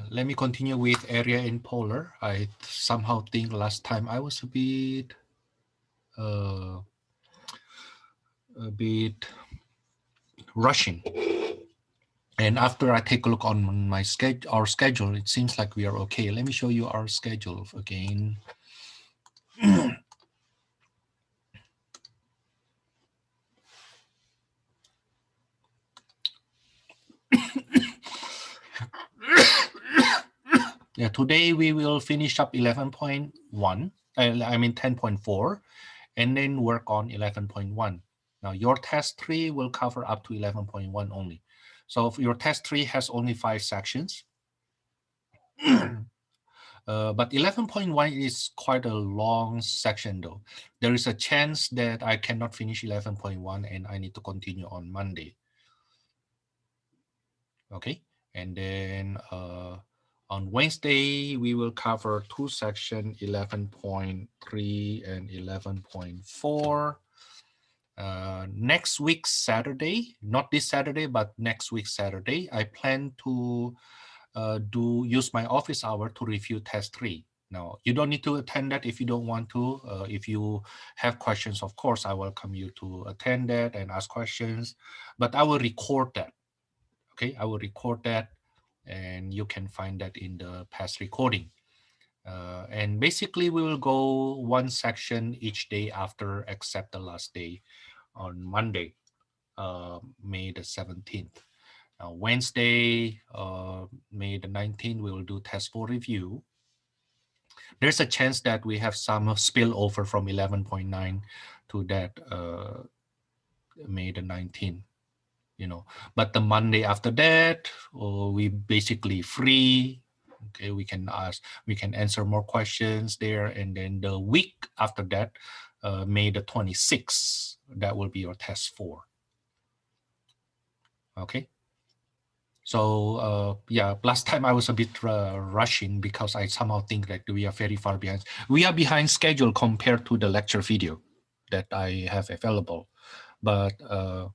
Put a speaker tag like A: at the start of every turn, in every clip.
A: Let me continue with area in polar. I somehow think last time I was uh, a bit rushing. And after I take a look on my schedule, our schedule, it seems like we are okay. Let me show you our schedule again. Yeah, today we will finish up 11.1, I mean 10.4, and then work on 11.1. Now your test 3 will cover up to 11.1 only. So if your test 3 has only 5 sections. But 11.1 is quite a long section though. There is a chance that I cannot finish 11.1 and I need to continue on Monday. Okay, and then on Wednesday, we will cover 2 sections, 11.3 and 11.4. Next week, Saturday, not this Saturday, but next week, Saturday, I plan to use my office hour to review test 3. Now, you don't need to attend that if you don't want to. If you have questions, of course, I welcome you to attend that and ask questions, but I will record that. Okay, I will record that and you can find that in the past recording. And basically we will go one section each day after except the last day on Monday, May the 17th. Wednesday, May the 19th, we will do test 4 review. There's a chance that we have some spillover from 11.9 to that May the 19th. You know, but the Monday after that, we basically free. Okay, we can answer more questions there, and then the week after that, May the 26th, that will be your test 4. Okay. So yeah, last time I was a bit rushing because I somehow think that we are very far behind. We are behind schedule compared to the lecture video that I have available, but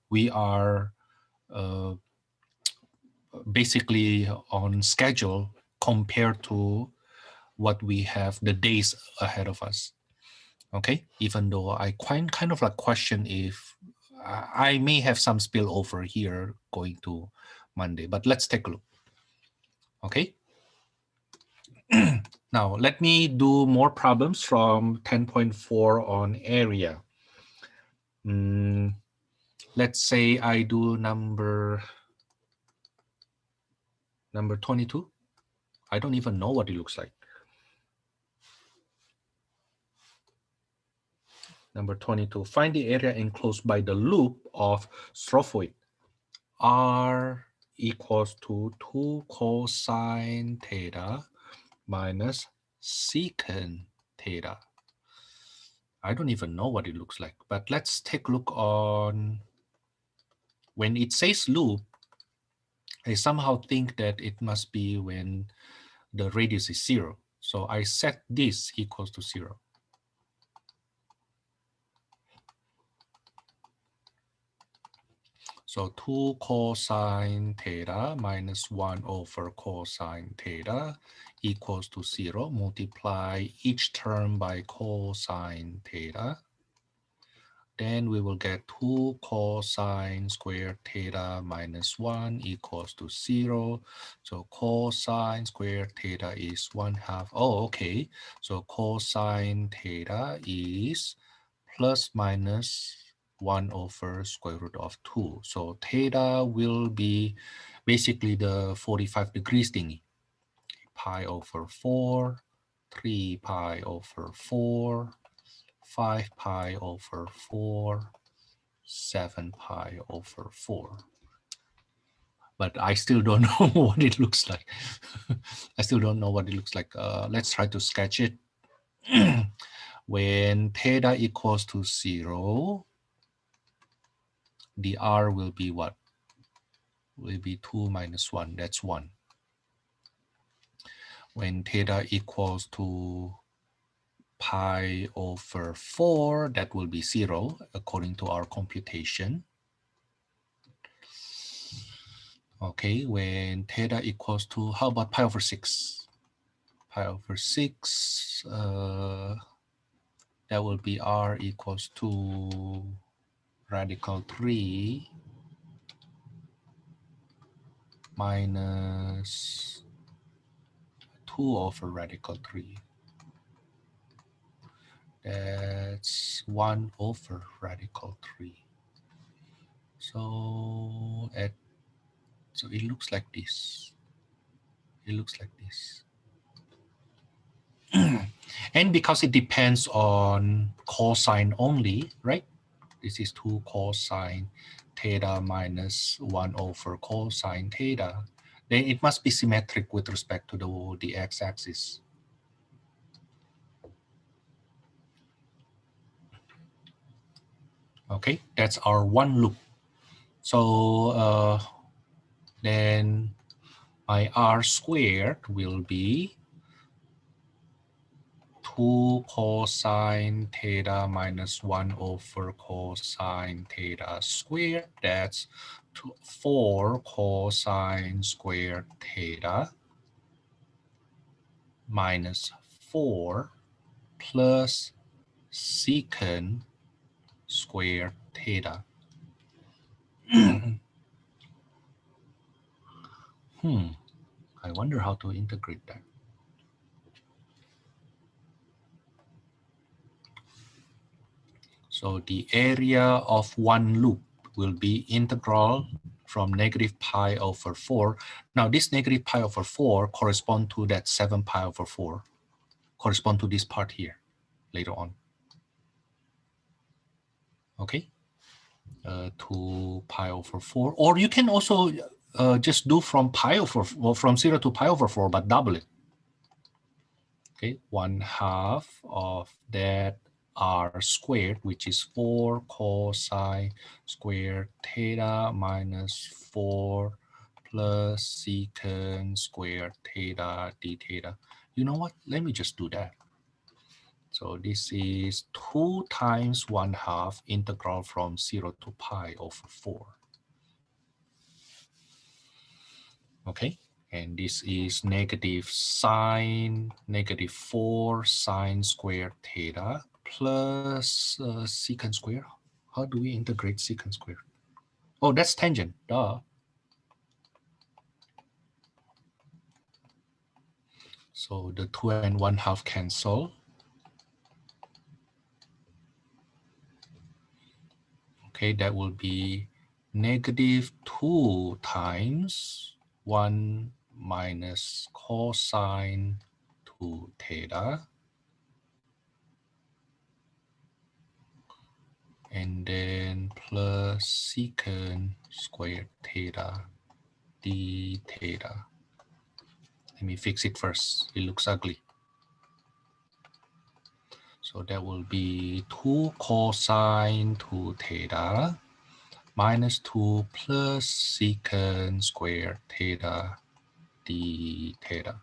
A: we are basically on schedule compared to what we have the days ahead of us. Okay, even though I kind of like question if I may have some spillover here going to Monday, but let's take a look. Okay. Now let me do more problems from 10.4 on area. Let's say I do number 22. I don't even know what it looks like. Number 22, find the area enclosed by the loop of strophoid. R equals to 2 cosine theta minus secant theta. I don't even know what it looks like, but let's take a look on, when it says loop, I somehow think that it must be when the radius is 0. So I set this equals to 0. So 2 cosine theta minus 1 over cosine theta equals to 0. Multiply each term by cosine theta. Then we will get 2 cosine squared theta minus 1 equals to 0. So cosine squared theta is 1/2. Oh, okay. So cosine theta is plus minus 1 over square root of 2. So theta will be basically the 45 degrees thingy. Pi over 4, 3 pi over 4, 5 pi over 4, 7 pi over 4. But I still don't know what it looks like. I still don't know what it looks like. Let's try to sketch it. When theta equals to 0, the r will be what? Will be 2 minus 1. That's 1. When theta equals to pi over 4, that will be 0 according to our computation. Okay, when theta equals to, how about pi over 6? Pi over 6, that will be r equals to radical 3 minus 2 over radical 3. That's 1 over radical 3. So it looks like this. It looks like this. And because it depends on cosine only, right? This is 2 cosine theta minus 1 over cosine theta. Then it must be symmetric with respect to the x-axis. Okay, that's our one loop. So then my r squared will be 2 cosine theta minus 1 over cosine theta squared. That's 4 cosine squared theta minus 4 plus secant squared theta. I wonder how to integrate that. So the area of one loop will be integral from negative pi over 4. Now this negative pi over 4 correspond to that 7 pi over 4, correspond to this part here later on. Okay, 2 pi over 4. Or you can also just do from pi over, well, from 0 to pi over 4, but double it. Okay, 1/2 of that r squared, which is 4 cosine squared theta minus 4 plus secant squared theta d theta. You know what? Let me just do that. So this is 2 times 1/2 integral from 0 to pi over 4. Okay. And this is negative 4 sine squared theta plus secant squared. How do we integrate secant squared? Oh, that's tangent, duh. So the 2 and 1/2 cancel. Okay, that will be negative 2 times 1 minus cosine 2 theta. And then plus secant squared theta d theta. Let me fix it first. It looks ugly. So that will be 2 cosine 2 theta minus 2 plus secant squared theta d theta.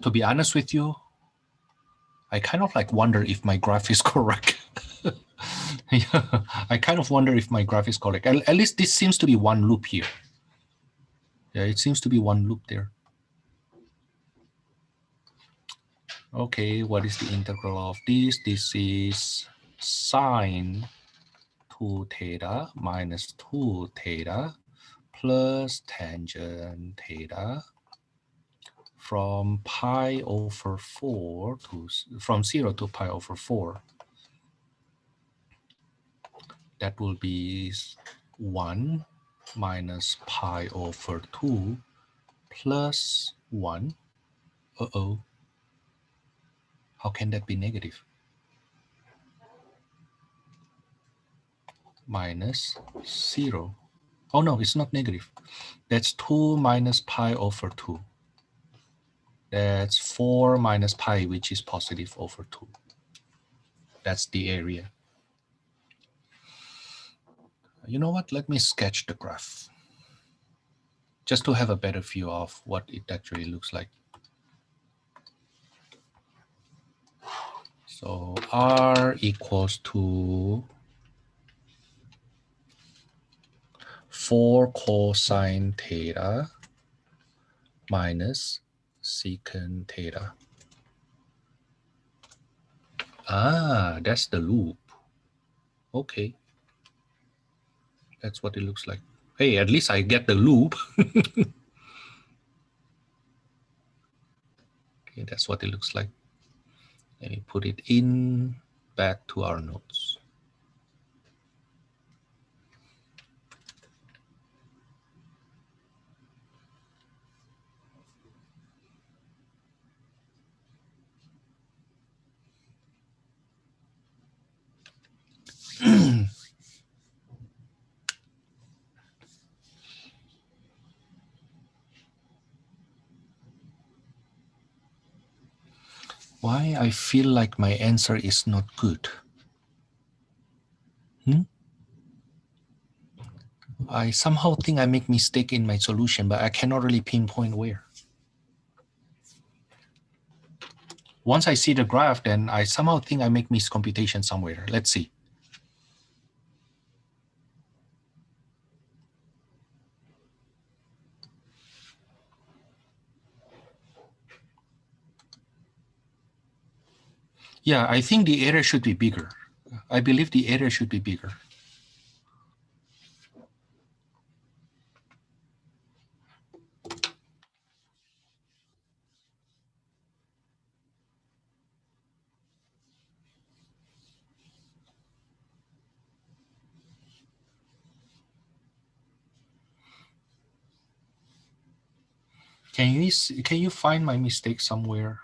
A: To be honest with you, I kind of like wonder if my graph is correct. Yeah, I kind of wonder if my graph is correct. At least this seems to be one loop here. Yeah, it seems to be one loop there. Okay, what is the integral of this? This is sine 2 theta minus 2 theta plus tangent theta from pi over 4 to, from 0 to pi over 4. That will be 1 minus pi over 2 plus 1. Uh-oh. How can that be negative? Minus 0. Oh no, it's not negative. That's 2 minus pi over 2. That's 4 minus pi, which is positive over 2. That's the area. You know what? Let me sketch the graph just to have a better view of what it actually looks like. So R equals to 4 cosine theta minus secant theta. Ah, that's the loop. Okay. That's what it looks like. Hey, at least I get the loop. Okay, that's what it looks like. Let me put it in back to our notes. Why I feel like my answer is not good? I somehow think I make mistake in my solution, but I cannot really pinpoint where. Once I see the graph, then I somehow think I make miscomputation somewhere. Let's see. Yeah, I think the area should be bigger. I believe the area should be bigger. Can you find my mistake somewhere?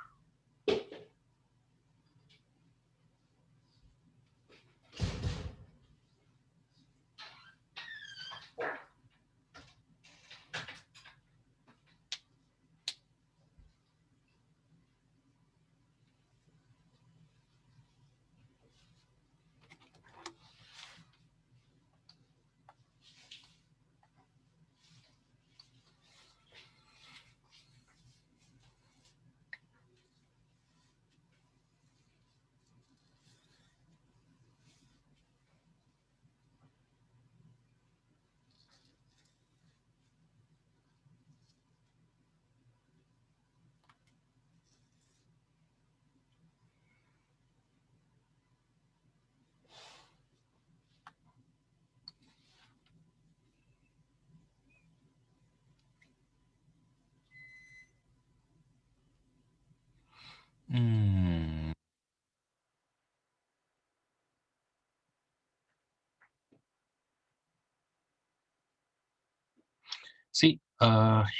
A: See,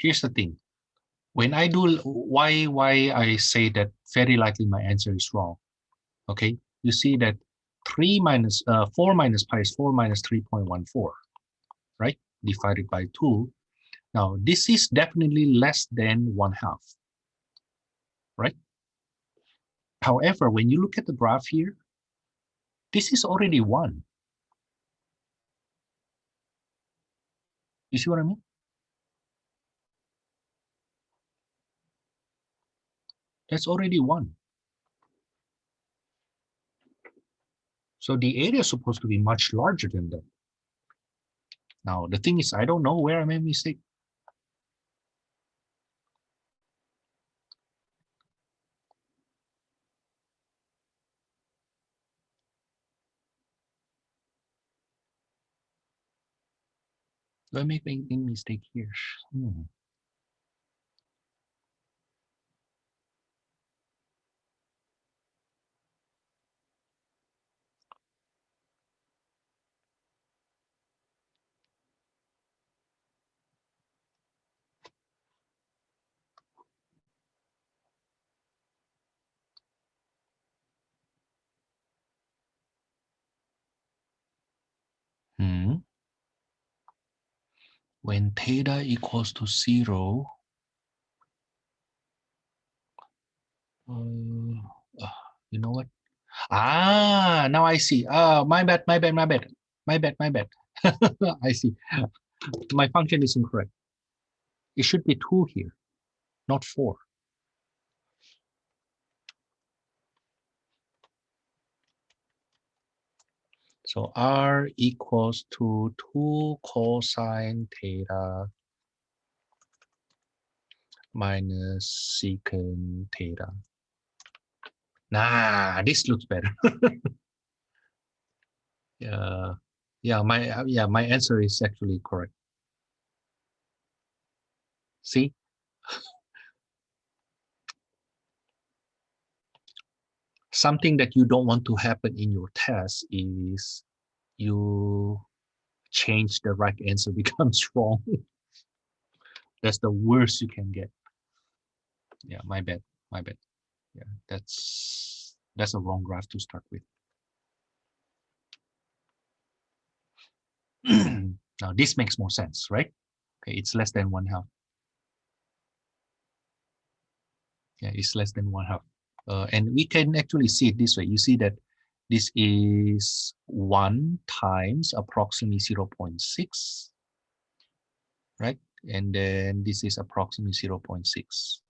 A: here's the thing. When I do, why I say that very likely my answer is wrong. Okay, you see that 4 minus pi is 4 minus 3.14, right? Divided by 2. Now, this is definitely less than 1/2, right? However, when you look at the graph here, this is already 1. You see what I mean? That's already 1. So the area is supposed to be much larger than that. Now, the thing is, I don't know where I made a mistake. Do I make any mistake here? When theta equals to 0, you know what? Now I see. My bad. I see. My function is incorrect. It should be 2 here, not 4. So R equals to 2 cosine theta minus secant theta. Nah, this looks better. My answer is actually correct. See? Something that you don't want to happen in your test is you change the right answer becomes wrong. That's the worst you can get. Yeah, my bad. Yeah, that's a wrong graph to start with. Now this makes more sense, right? Okay, it's less than 1/2. Yeah, it's less than 1/2. And we can actually see it this way. You see that this is 1 times approximately 0.6, right? And then this is approximately 0.6.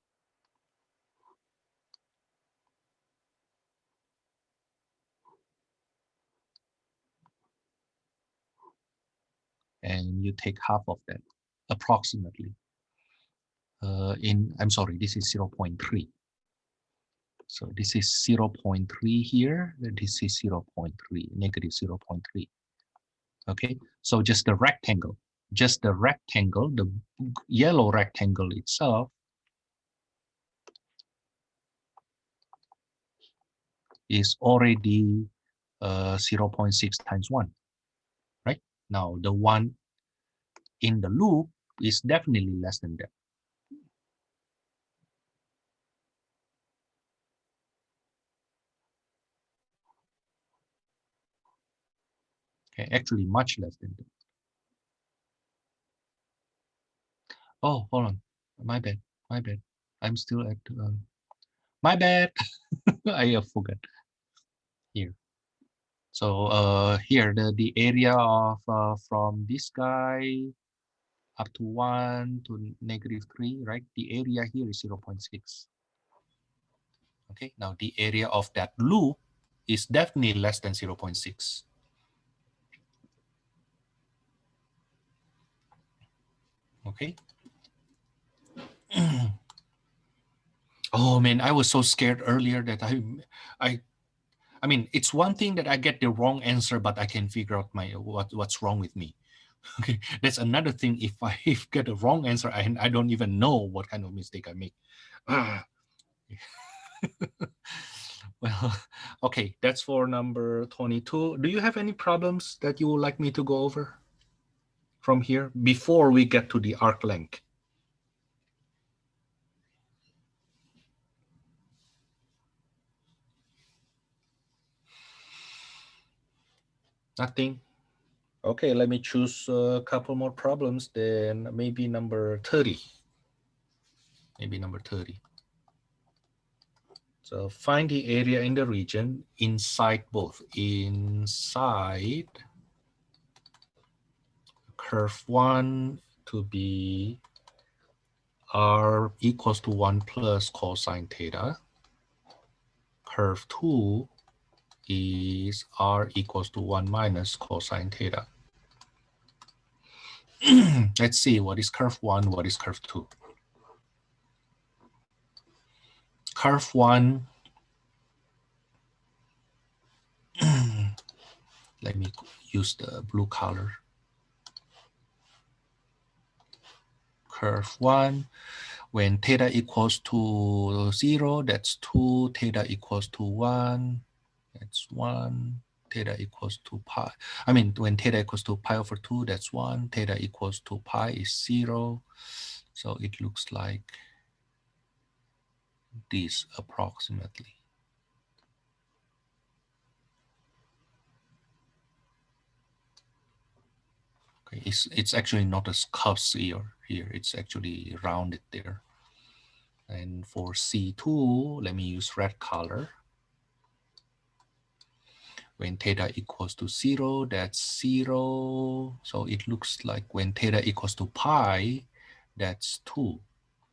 A: And you take half of that, approximately. I'm sorry, this is 0.3. So this is 0.3 here, this is 0.3, negative 0.3. Okay, so just the rectangle, the yellow rectangle itself is already 0.6 times 1, right? Now the one in the loop is definitely less than that. Okay, actually much less than that. Oh, hold on, my bad. I'm still at, my bad. I forgot here. So here the area of from this guy up to 1 to -3, right? The area here is 0.6. Okay, now the area of that loop is definitely less than 0.6. Okay. Oh man, I was so scared earlier that I mean, it's one thing that I get the wrong answer, but I can figure out what's wrong with me. Okay, that's another thing. If I get a wrong answer, I don't even know what kind of mistake I make. Well, okay, that's for number 22. Do you have any problems that you would like me to go over from here before we get to the arc length? Nothing? Okay, let me choose a couple more problems, then maybe number 30. Maybe number 30. So find the area in the region inside both. Inside curve 1 to be r equals to 1 plus cosine theta. Curve 2 is r equals to 1 minus cosine theta. Let's see, what is curve 1, what is curve 2? Curve 1, let me use the blue color. Curve 1, when theta equals to 0, that's 2, theta equals to 1, that's 1, theta equals to pi. I mean, when theta equals to pi over 2, that's 1, theta equals to pi is 0. So it looks like this approximately. Okay, it's actually not a curve here, it's actually rounded there. And for C2, let me use red color. When theta equals to 0, that's 0. So it looks like when theta equals to pi, that's 2.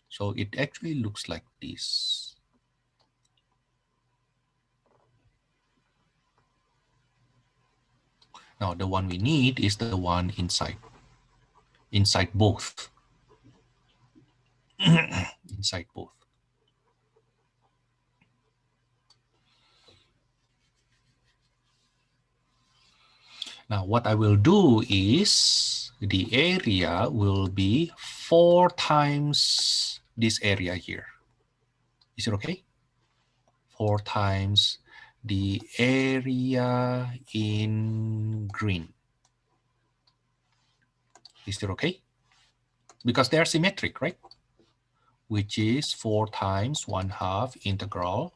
A: So it actually looks like this. Now the one we need is the one inside both. Inside both. Now what I will do is the area will be 4 times this area here. Is it okay? 4 times the area in green. Is it okay? Because they are symmetric, right? Which is 4 times 1/2 integral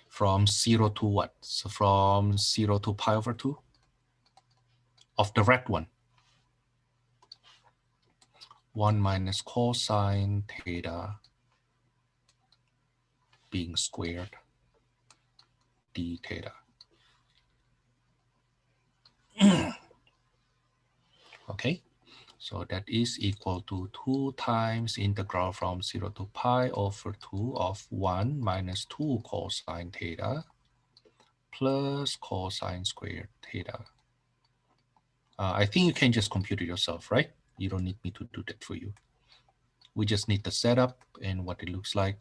A: from 0 to what? So from 0 to pi over 2 of the red one. 1 minus cosine theta being squared d theta. Okay, so that is equal to 2 times integral from 0 to pi over 2 of 1 minus 2 cosine theta plus cosine squared theta. I think you can just compute it yourself, right? You don't need me to do that for you. We just need the setup and what it looks like.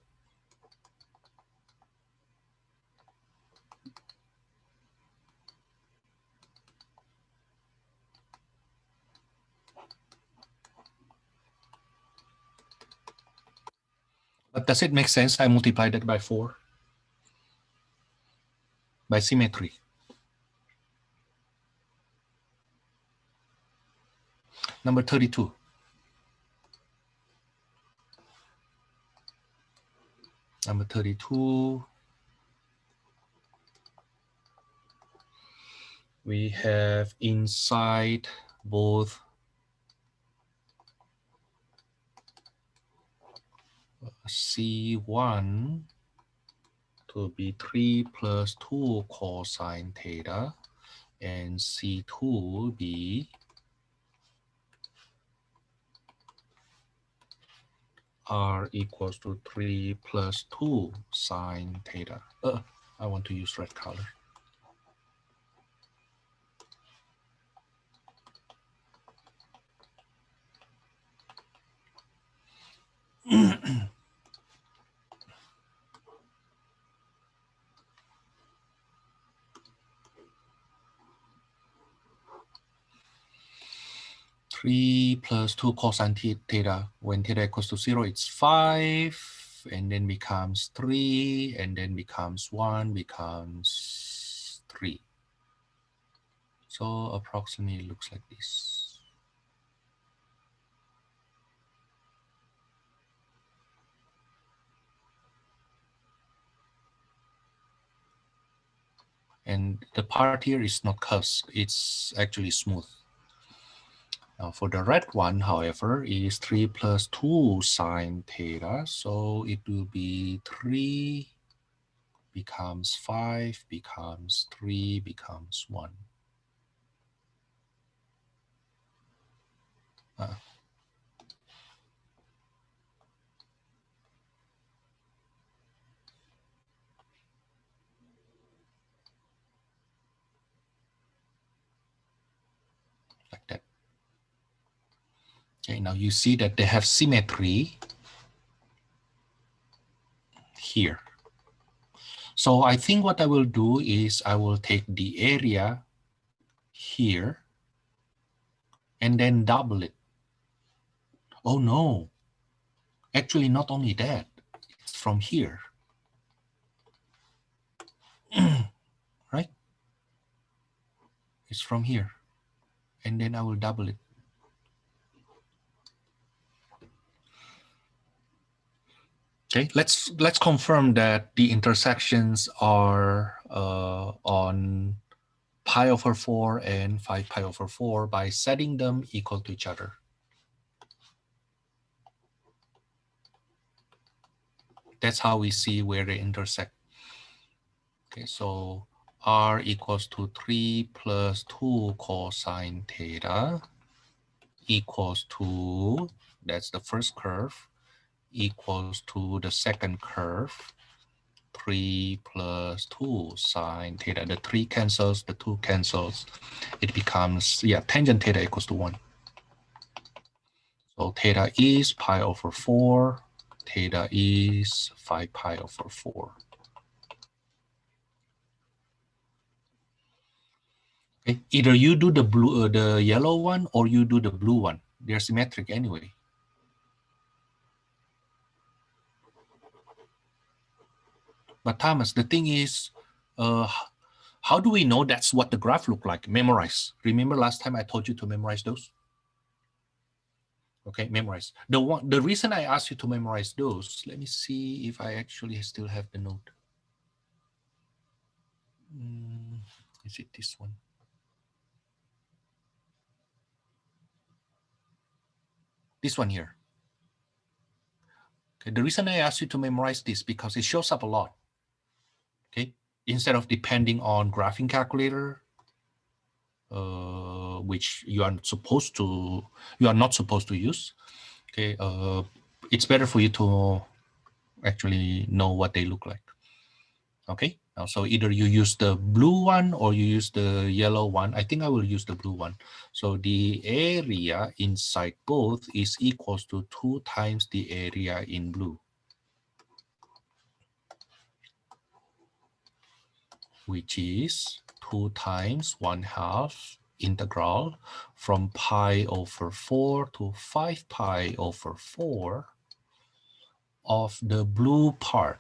A: But does it make sense? I multiplied it by 4 by symmetry. Number 32. Number 32. We have inside both C1 to be 3 plus 2 cosine theta and C2 be R equals to 3 plus 2 sine theta. I want to use red color. Three plus 2 cosine theta. When theta equals to 0, it's 5, and then becomes 3, and then becomes 1, becomes 3. So approximately it looks like this. And the part here is not curved, it's actually smooth. Now for the red one, however, is 3 plus 2 sine theta. So it will be 3 becomes 5, becomes 3, becomes 1. Like that. Okay, now you see that they have symmetry here. So I think what I will do is I will take the area here and then double it. Oh no, actually not only that, it's from here, right? It's from here, and then I will double it. Okay, let's confirm that the intersections are on pi over 4 and 5 pi over 4 by setting them equal to each other. That's how we see where they intersect. Okay, so R equals to 3 plus 2 cosine theta equals to, that's the first curve, equals to the second curve, 3 plus 2 sine theta. The 3 cancels, the 2 cancels. It becomes, yeah, tangent theta equals to 1. So theta is pi over 4. Theta is 5 pi over 4. Okay. Either you do the blue, the yellow one, or you do the blue one. They're symmetric anyway. But Thomas, the thing is, how do we know that's what the graph look like? Memorize. Remember last time I told you to memorize those? Okay, memorize. The reason I asked you to memorize those, let me see if I actually still have the note. Is it this one? This one here. Okay, the reason I asked you to memorize this because it shows up a lot. Okay, instead of depending on graphing calculator, which you are not supposed to use. Okay, it's better for you to actually know what they look like. Okay, now so either you use the blue one or you use the yellow one. I think I will use the blue one. So the area inside both is equals to 2 times the area in blue, which is 2 times 1/2 integral from pi over 4 to 5 pi over 4 of the blue part.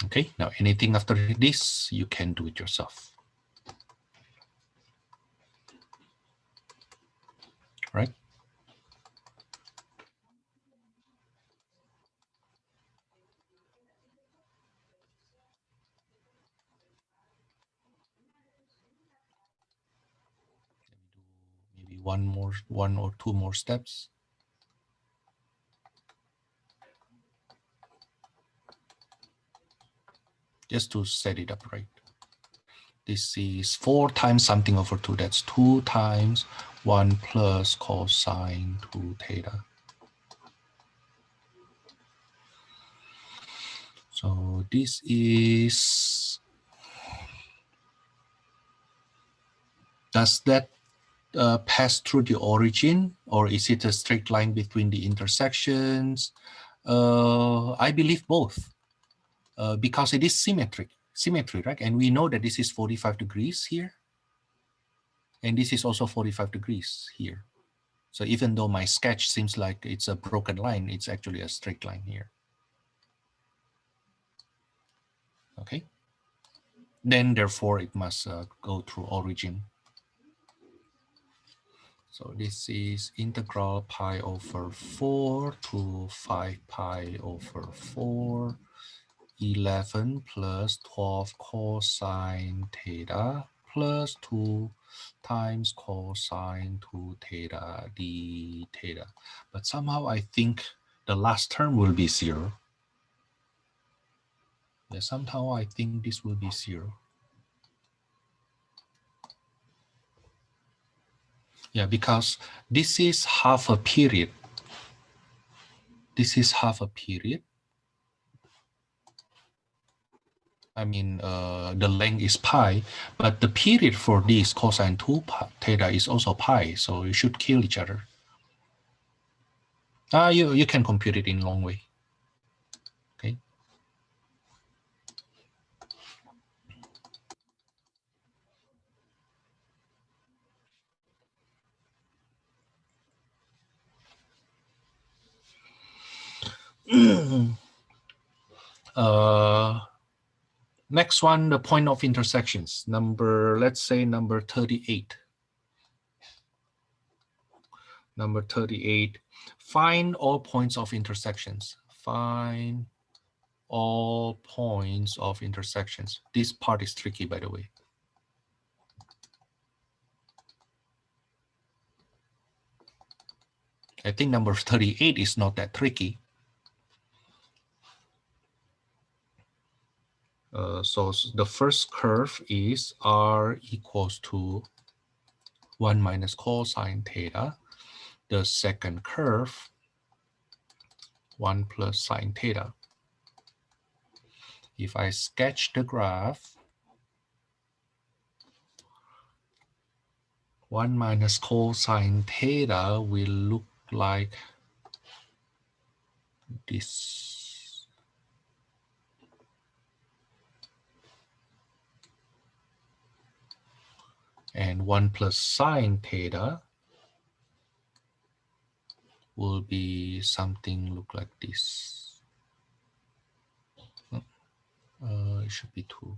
A: Okay, now anything after this, you can do it yourself. Right? Maybe one or two more steps. Just to set it up right. This is 4 times something over 2. That's 2 times 1 plus cosine 2 theta. So this is, does that pass through the origin, or is it a straight line between the intersections? I believe both, because it is symmetry, right? And we know that this is 45 degrees here, and this is also 45 degrees here. So even though my sketch seems like it's a broken line, it's actually a straight line here. Okay. Then therefore it must go through origin. So this is integral pi over 4 to 5 pi over 4, 11 plus 12 cosine theta plus 2 times cosine 2 theta d theta. But somehow I think the last term will be 0. Yeah, somehow I think this will be 0. Yeah, because this is half a period. This is half a period. I mean, the length is pi, but the period for this cosine 2 theta is also pi, so you should kill each other. You can compute it in long way. Okay. Next one, the point of intersections. Let's say number 38. Number 38, find all points of intersections. Find all points of intersections. This part is tricky, by the way. I think number 38 is not that tricky. So the first curve is r equals to 1 minus cosine theta. The second curve, 1 plus sine theta. If I sketch the graph, 1 minus cosine theta will look like this. And 1 plus sine theta will be something look like this. It should be 2.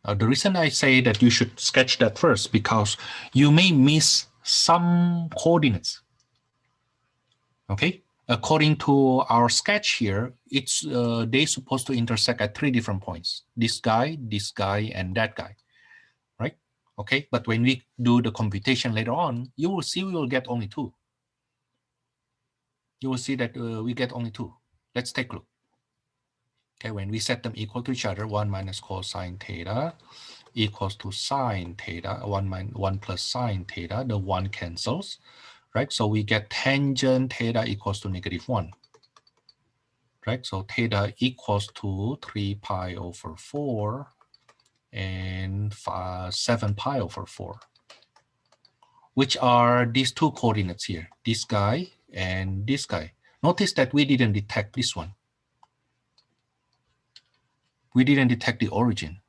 A: The reason I say that you should sketch that first, because you may miss some coordinates. Okay, according to our sketch here, it's they're supposed to intersect at 3 different points. This guy, and that guy, right? Okay, but when we do the computation later on, you will see we will get only 2. You will see that we get only 2. Let's take a look. Okay, when we set them equal to each other, 1 minus cosine theta equals to sine theta, 1 plus sine theta, the 1 cancels, right? So we get tangent theta equals to -1, right? So theta equals to 3 pi over 4 and 7 pi over 4, which are these 2 coordinates here, this guy and this guy. Notice that we didn't detect this one. We didn't detect the origin.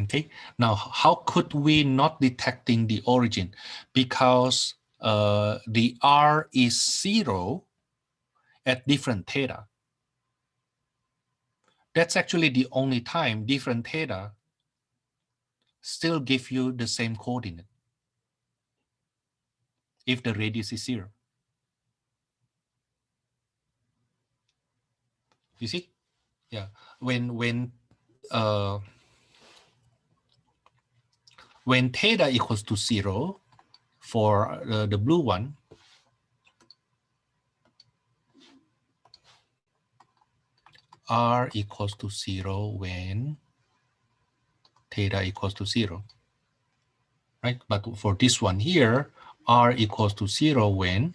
A: Okay, now how could we not detecting the origin? Because the R is 0 at different theta. That's actually the only time different theta still give you the same coordinate if the radius is 0. You see? Yeah. When theta equals to 0 for the blue one, R equals to 0 when theta equals to 0, right? But for this one here, R equals to 0 when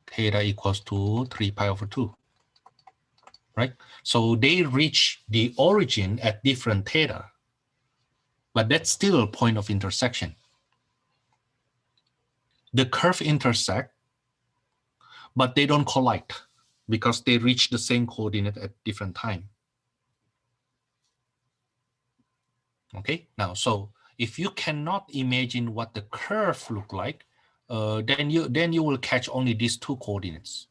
A: theta equals to 3 pi over 2, right? So they reach the origin at different theta, but that's still a point of intersection. The curve intersect, but they don't collide because they reach the same coordinate at different time. Okay, now, so if you cannot imagine what the curve look like, then you will catch only these 2 coordinates,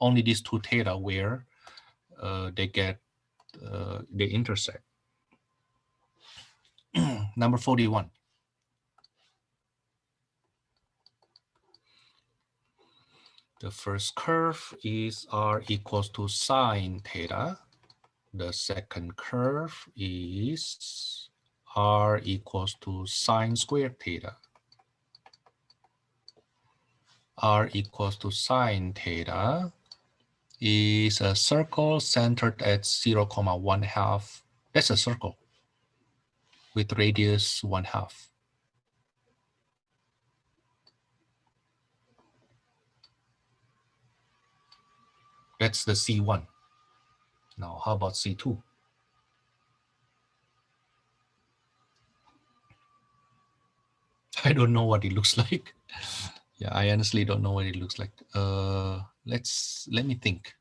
A: only these 2 theta where they intersect. Number 41. The first curve is R equals to sine theta. The second curve is R equals to sine squared theta. R equals to sine theta is a circle centered at 0,1/2. That's a circle with radius 1/2. That's the C1. Now, how about C2? I don't know what it looks like. Yeah, I honestly don't know what it looks like. Let me think.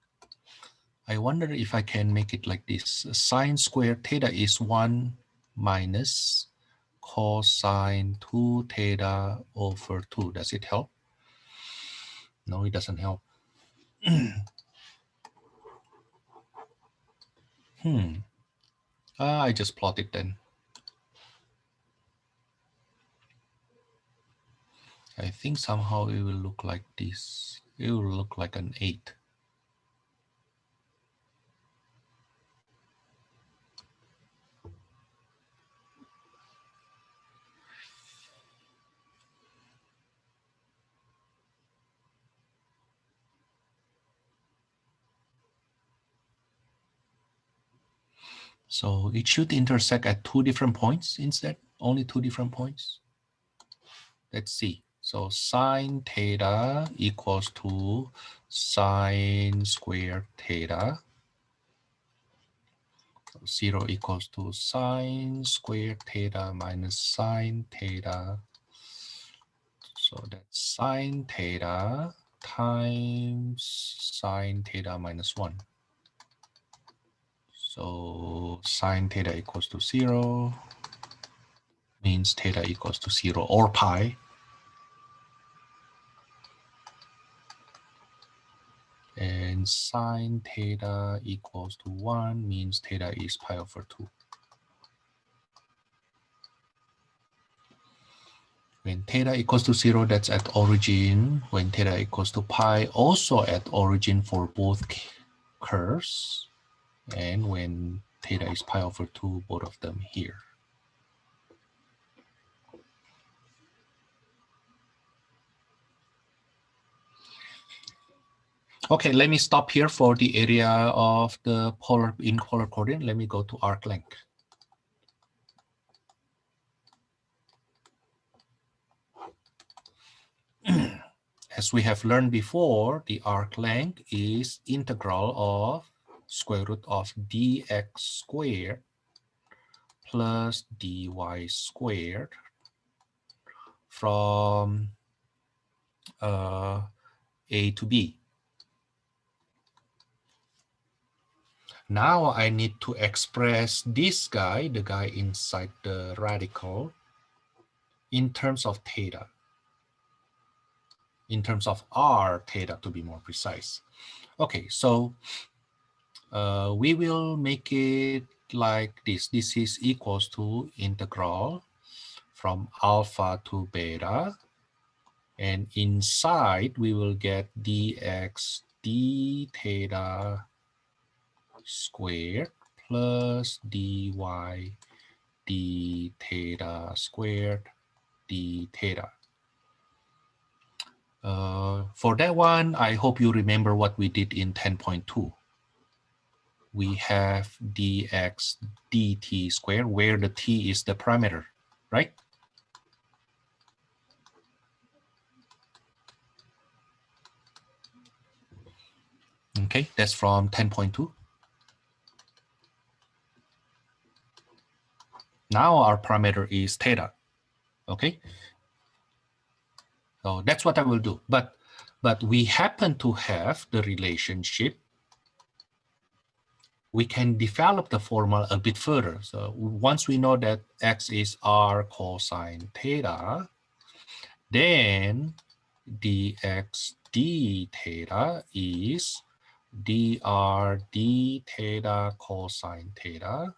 A: I wonder if I can make it like this. Sine squared theta is 1 minus cosine 2 theta over 2. Does it help? No, it doesn't help. I just plot it then. I think somehow it will look like this. It will look like an 8. So it should intersect at two different points instead, only two different points. Let's see. So sine theta equals to sine squared theta. 0 equals to sine squared theta minus sine theta. So that's sine theta times sine theta minus 1. So sine theta equals to 0 means theta equals to 0 or pi. And sine theta equals to 1 means theta is pi over 2. When theta equals to 0, that's at origin. When theta equals to pi, also at origin for both curves. And when theta is pi over 2, both of them here. Okay, let me stop here for the area of the polar coordinate. Let me go to arc length. As we have learned before, the arc length is integral of square root of dx squared plus dy squared from A to B. Now I need to express this guy, the guy inside the radical, in terms of theta, in terms of r theta to be more precise. Okay, so we will make it like this. This is equals to integral from alpha to beta. And inside we will get dx d theta squared plus dy d theta squared d theta. For that one, I hope you remember what we did in 10.2. We have dx dt squared, where the t is the parameter, right? Okay, that's from 10.2. Now our parameter is theta, okay? So that's what I will do. But we happen to have the relationship. We can develop the formula a bit further. So once we know that x is r cosine theta, then dx d theta is dr d theta cosine theta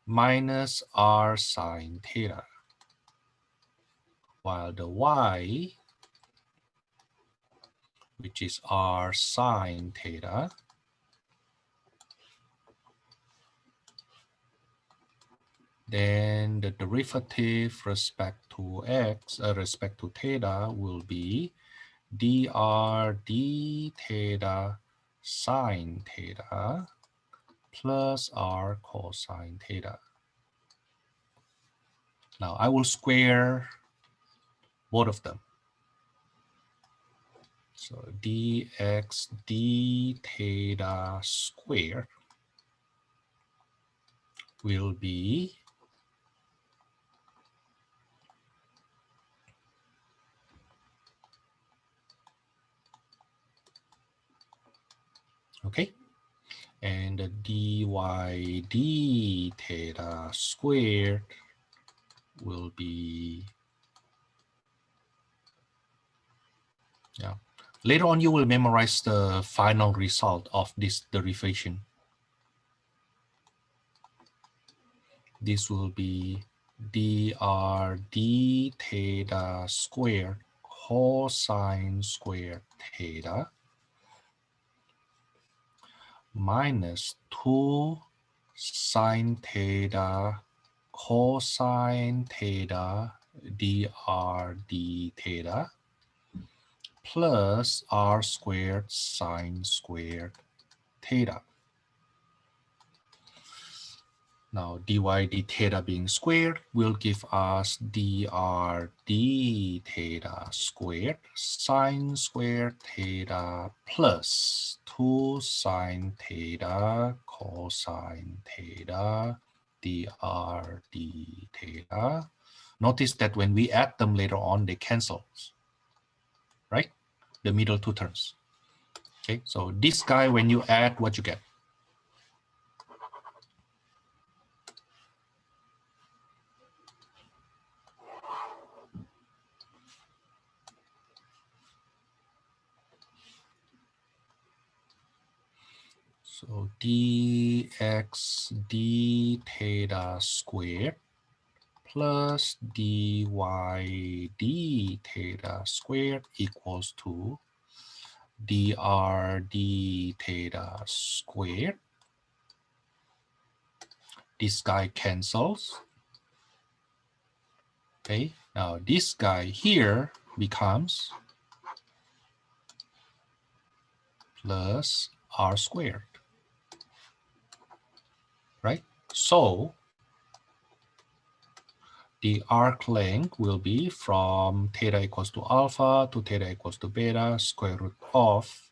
A: minus r sine theta, while the y, which is r sine theta, then the derivative respect to x, respect to theta will be dr d theta sine theta plus r cosine theta. Now I will square both of them. So dx d theta squared will be okay, and the dy d theta squared will be, yeah. Later on, you will memorize the final result of this derivation. This will be dr d theta squared cosine squared theta minus 2 sine theta cosine theta dr d theta plus r squared sine squared theta. Now dy d theta being squared will give us dr d theta squared sine squared theta plus 2 sine theta cosine theta dr d theta. Notice that when we add them later on, they cancel, right? The middle two terms. Okay, so this guy, when you add, what you get? So dx d theta squared plus dy d theta squared equals to dr d theta squared. This guy cancels. Okay, now this guy here becomes plus r squared, right? So the arc length will be from theta equals to alpha to theta equals to beta square root of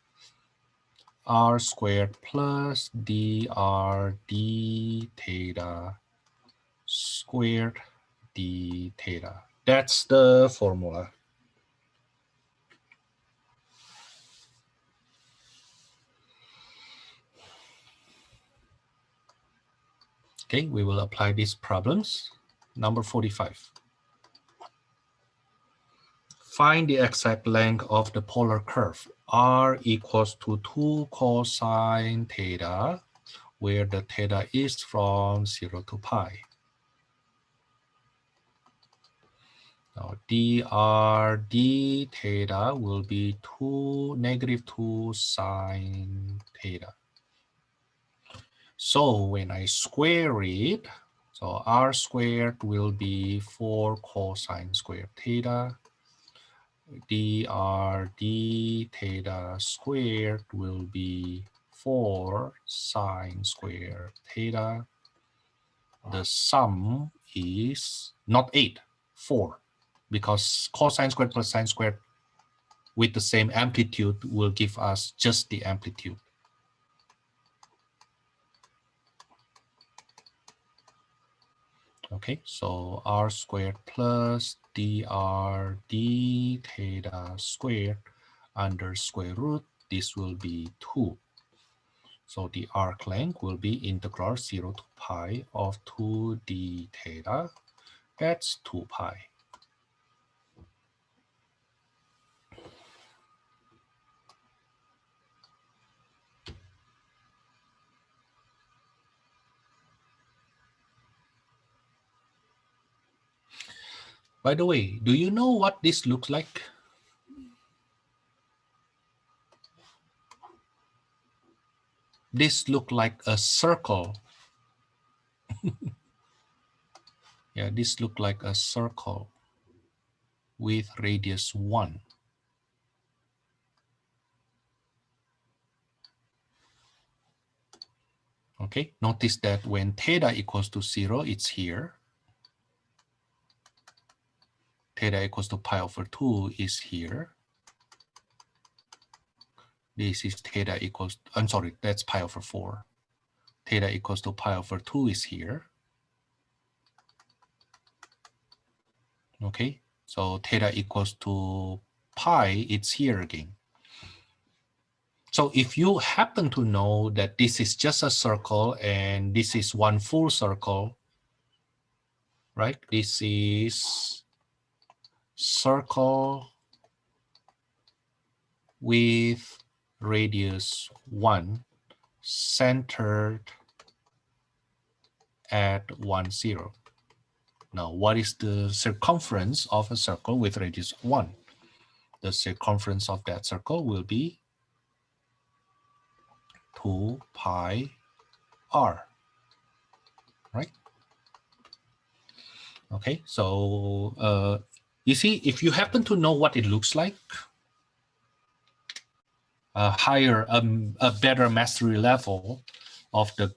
A: r squared plus dr d theta squared d theta. That's the formula. Okay, we will apply these problems. Number 45. Find the exact length of the polar curve. R equals to 2 cosine theta, where the theta is from 0 to pi. Now dr d theta will be negative 2 sine theta. So when I square it, so r squared will be 4 cosine squared theta. Dr d theta squared will be 4 sine squared theta. The sum is not 8, 4, because cosine squared plus sine squared with the same amplitude will give us just the amplitude. Okay, so r squared plus dr d theta squared under square root, this will be 2. So the arc length will be integral 0 to pi of 2d theta. That's 2 pi. By the way, do you know what this looks like? This looks like a circle. Yeah, this looks like a circle with radius 1. Okay, notice that when theta equals to 0, it's here. Theta equals to pi over 2 is here. This is theta equals, I'm sorry, that's pi over 4. Theta equals to pi over 2 is here. Okay, so theta equals to pi, it's here again. So if you happen to know that this is just a circle and this is one full circle, right? This is circle with radius 1 centered at 1, 0. Now, what is the circumference of a circle with radius 1? The circumference of that circle will be 2 pi r, right? Okay, so you see, if you happen to know what it looks like, a better mastery level of the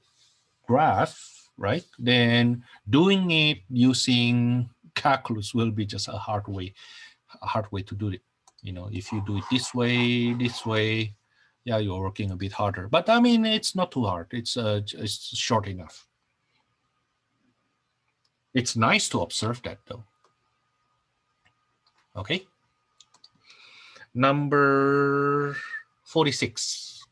A: graph, right? Then doing it using calculus will be just a hard way to do it. You know, if you do it this way, yeah, you're working a bit harder. But I mean, it's not too hard. It's short enough. It's nice to observe that though. Okay. Number 46.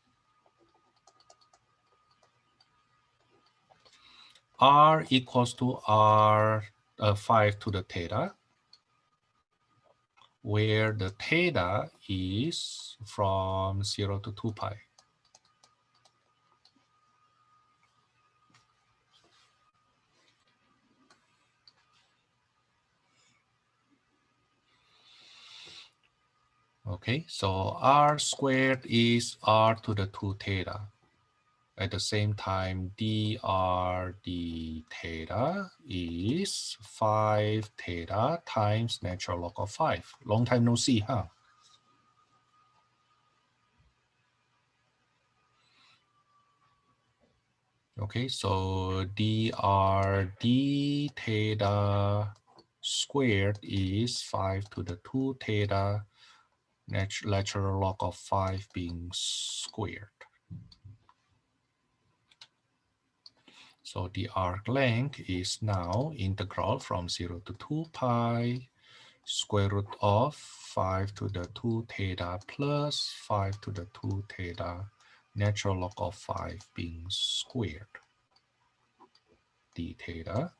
A: R equals to R 5 to the theta, where the theta is from 0 to 2 pi. Okay, so R squared is R to the 2 theta. At the same time, dr d theta is 5 theta times natural log of 5. Long time no see, huh? Okay, so dr d theta squared is 5 to the 2 theta, natural log of 5 being squared. So the arc length is now integral from 0 to 2 pi square root of 5 to the 2 theta plus 5 to the 2 theta natural log of 5 being squared d theta.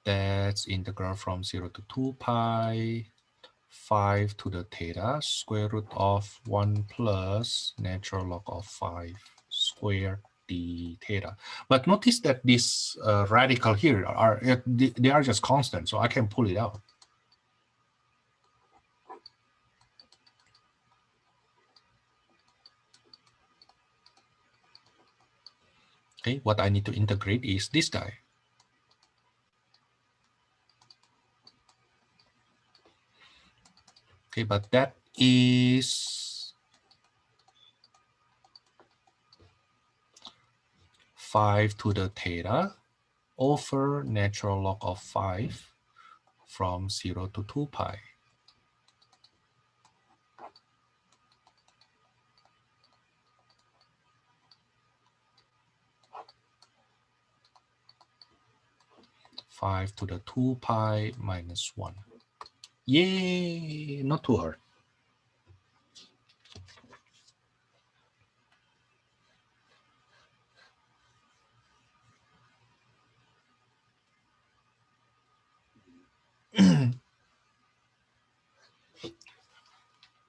A: That's integral from 0 to 2 pi 5 to the theta square root of 1 plus natural log of 5 squared d theta. But notice that this radical here they are just constant, so I can pull it out. Okay, what I need to integrate is this guy. Okay, but that is 5 to the theta over natural log of 5 from 0 to 2 pi. Five to the 2 pi minus 1. Yay, not too hard.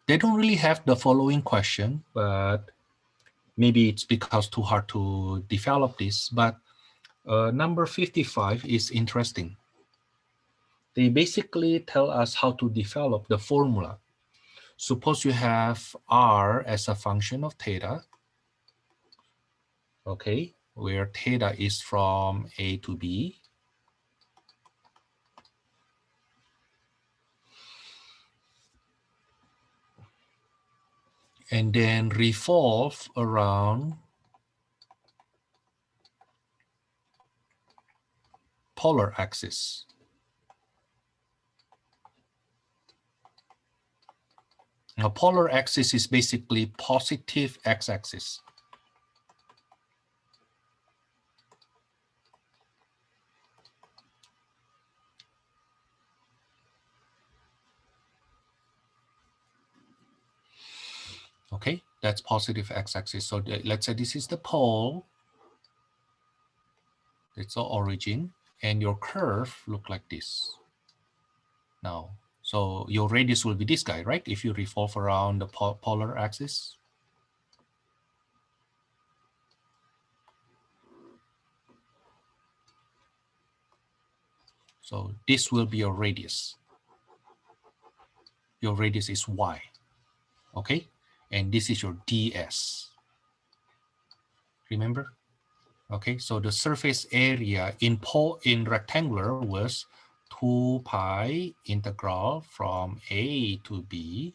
A: They don't really have the following question, but maybe it's because too hard to develop this. But number 55 is interesting. They basically tell us how to develop the formula. Suppose you have R as a function of theta, okay, where theta is from A to B. And then revolve around polar axis. Now, polar axis is basically positive x-axis. Okay, that's positive x-axis. So let's say this is the pole. It's the origin, and your curve look like this. Now, so your radius will be this guy, right? If you revolve around the polar axis. So this will be your radius. Your radius is y, okay? And this is your ds. Remember? Okay, so the surface area in rectangular was 2 pi integral from A to B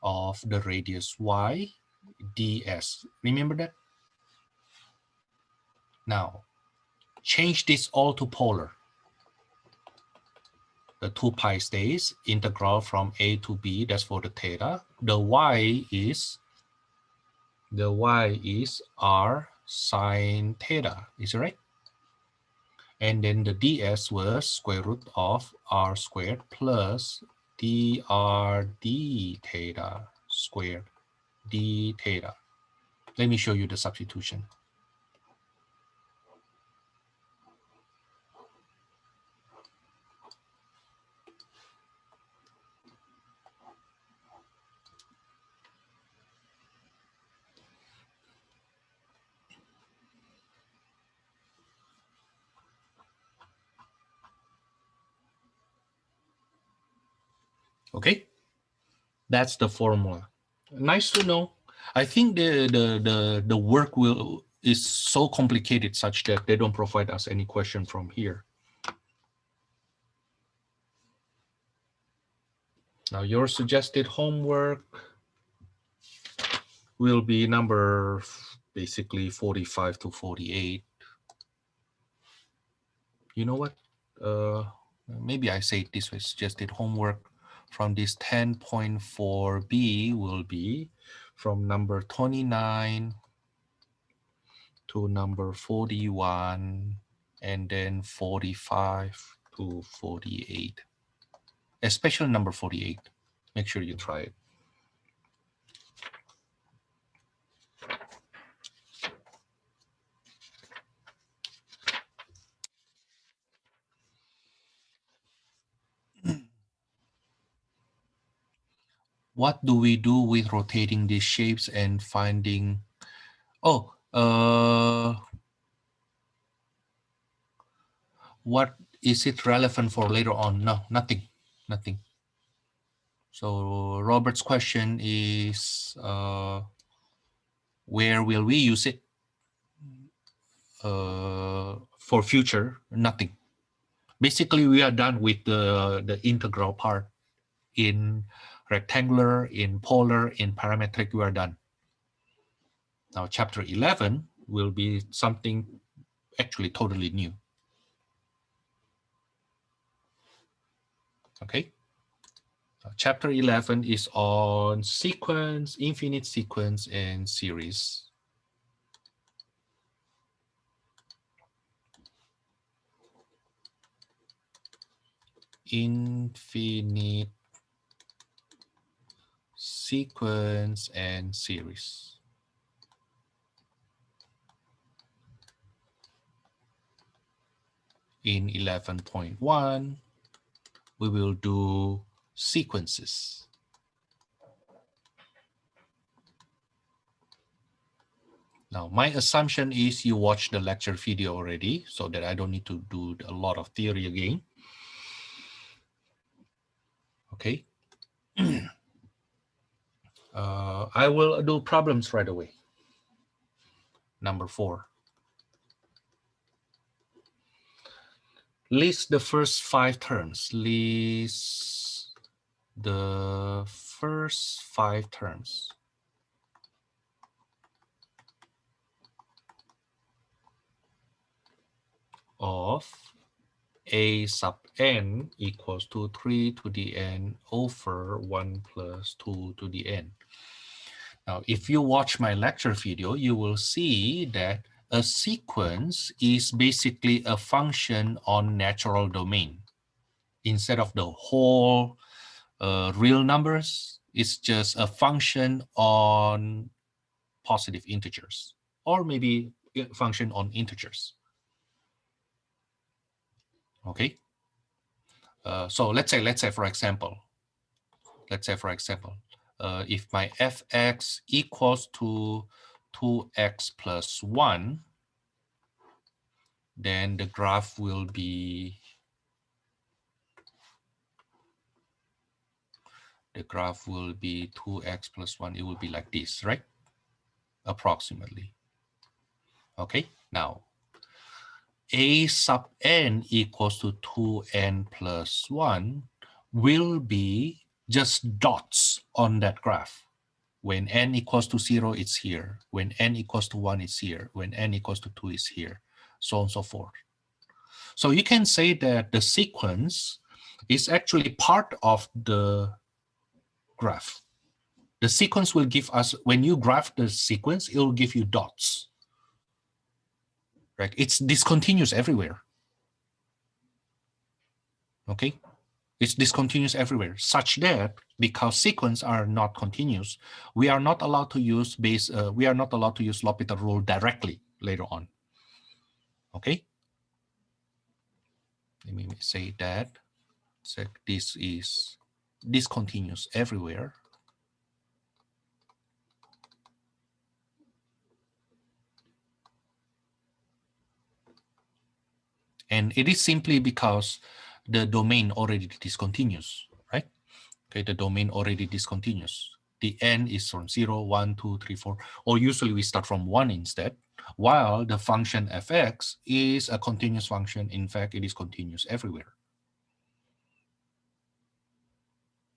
A: of the radius y ds. Remember that? Now, change this all to polar. The 2 pi stays, integral from a to b, that's for the theta. The y is r sine theta, is it right? And then the ds was square root of r squared plus dr d theta squared d theta. Let me show you the substitution. Okay, that's the formula. Nice to know. I think the work is so complicated such that they don't provide us any question from here. Now your suggested homework will be number basically 45 to 48. You know what? Maybe I say it this way, suggested homework from this 10.4b will be from number 29 to number 41 and then 45 to 48, especially number 48. Make sure you try it. What do we do with rotating these shapes and finding, what is it relevant for later on? No, nothing. So Robert's question is, where will we use it? For future, nothing. Basically, we are done with the integral part. In rectangular, in polar, in parametric, we are done. Now, chapter 11 will be something actually totally new. Okay. Chapter 11 is on sequence, infinite sequence, and series. Infinite sequence and series. In 11.1, we will do sequences. Now, my assumption is you watched the lecture video already, so that I don't need to do a lot of theory again. Okay. I will do problems right away. Number 4. List the first 5 terms. List the first 5 terms of a sub n equals to 3 to the n over 1 plus 2 to the n. Now, if you watch my lecture video, you will see that a sequence is basically a function on natural domain. Instead of the whole real numbers, it's just a function on positive integers, or maybe a function on integers. Okay. So let's say for example, if my fx equals to 2x plus 1, then the graph will be 2x plus 1. It will be like this, right? Approximately. Okay, now a sub n equals to 2n plus 1 will be just dots on that graph. When n equals to 0, it's here. When n equals to 1, it's here. When n equals to 2, it's here. so on and so forth. So you can say that the sequence is actually part of the graph. The sequence will give us, when you graph the sequence, it will give you dots. Right? It's discontinuous everywhere. Okay? It's discontinuous everywhere, such that because sequences are not continuous, we are not allowed to use L'Hopital rule directly later on. Okay? Let me say that. So this is discontinuous everywhere. And it is simply because the domain already discontinuous, right? Okay, the domain already discontinuous. The n is from 0, 1, 2, 3, 4, or usually we start from 1 instead, while the function fx is a continuous function. In fact, it is continuous everywhere.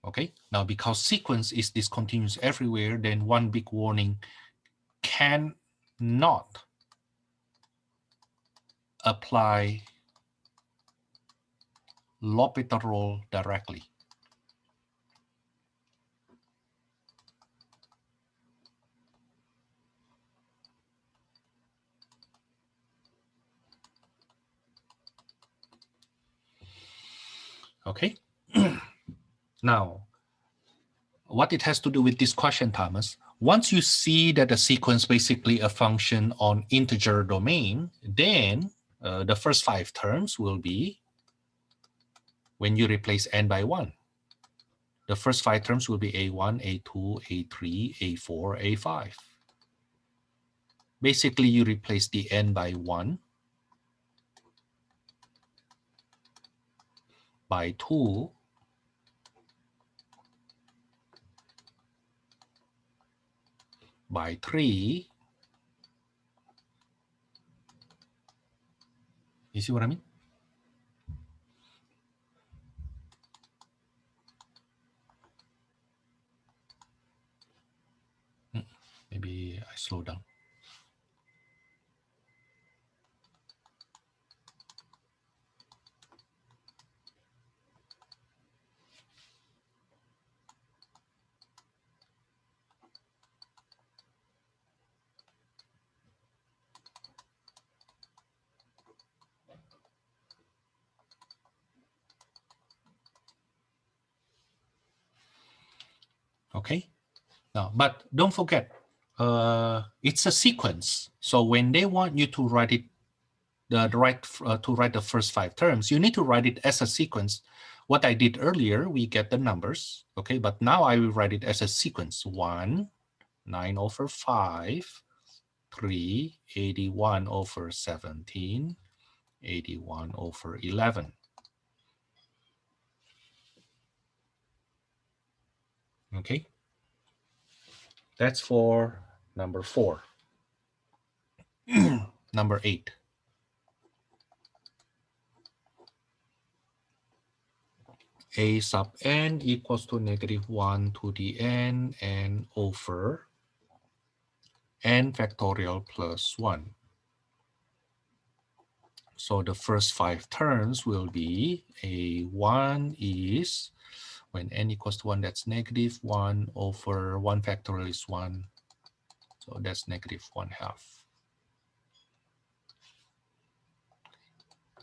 A: Okay, now because sequence is discontinuous everywhere, then one big warning: cannot apply L'Hopital rule directly. Okay. Now, what it has to do with this question, Thomas, once you see that the sequence basically a function on integer domain, then the first 5 terms will be when you replace n by 1. The first 5 terms will be a1, a2, a3, a4, a5. Basically, you replace the n by 1, by 2, by 3. You see what I mean? Maybe I slow down. Okay. Now, but don't forget, it's a sequence. So when they want you to write it, to write the first 5 terms, you need to write it as a sequence. What I did earlier, we get the numbers, okay? But now I will write it as a sequence: 1, 9 over 5, 3, 81 over 17, 81 over 11. Okay, that's for number 4. Number 8. A sub n equals to -1 to the n over n factorial plus 1. So the first 5 terms will be a1 is, when n equals to 1, that's -1 over 1 factorial is 1. So that's -1/2.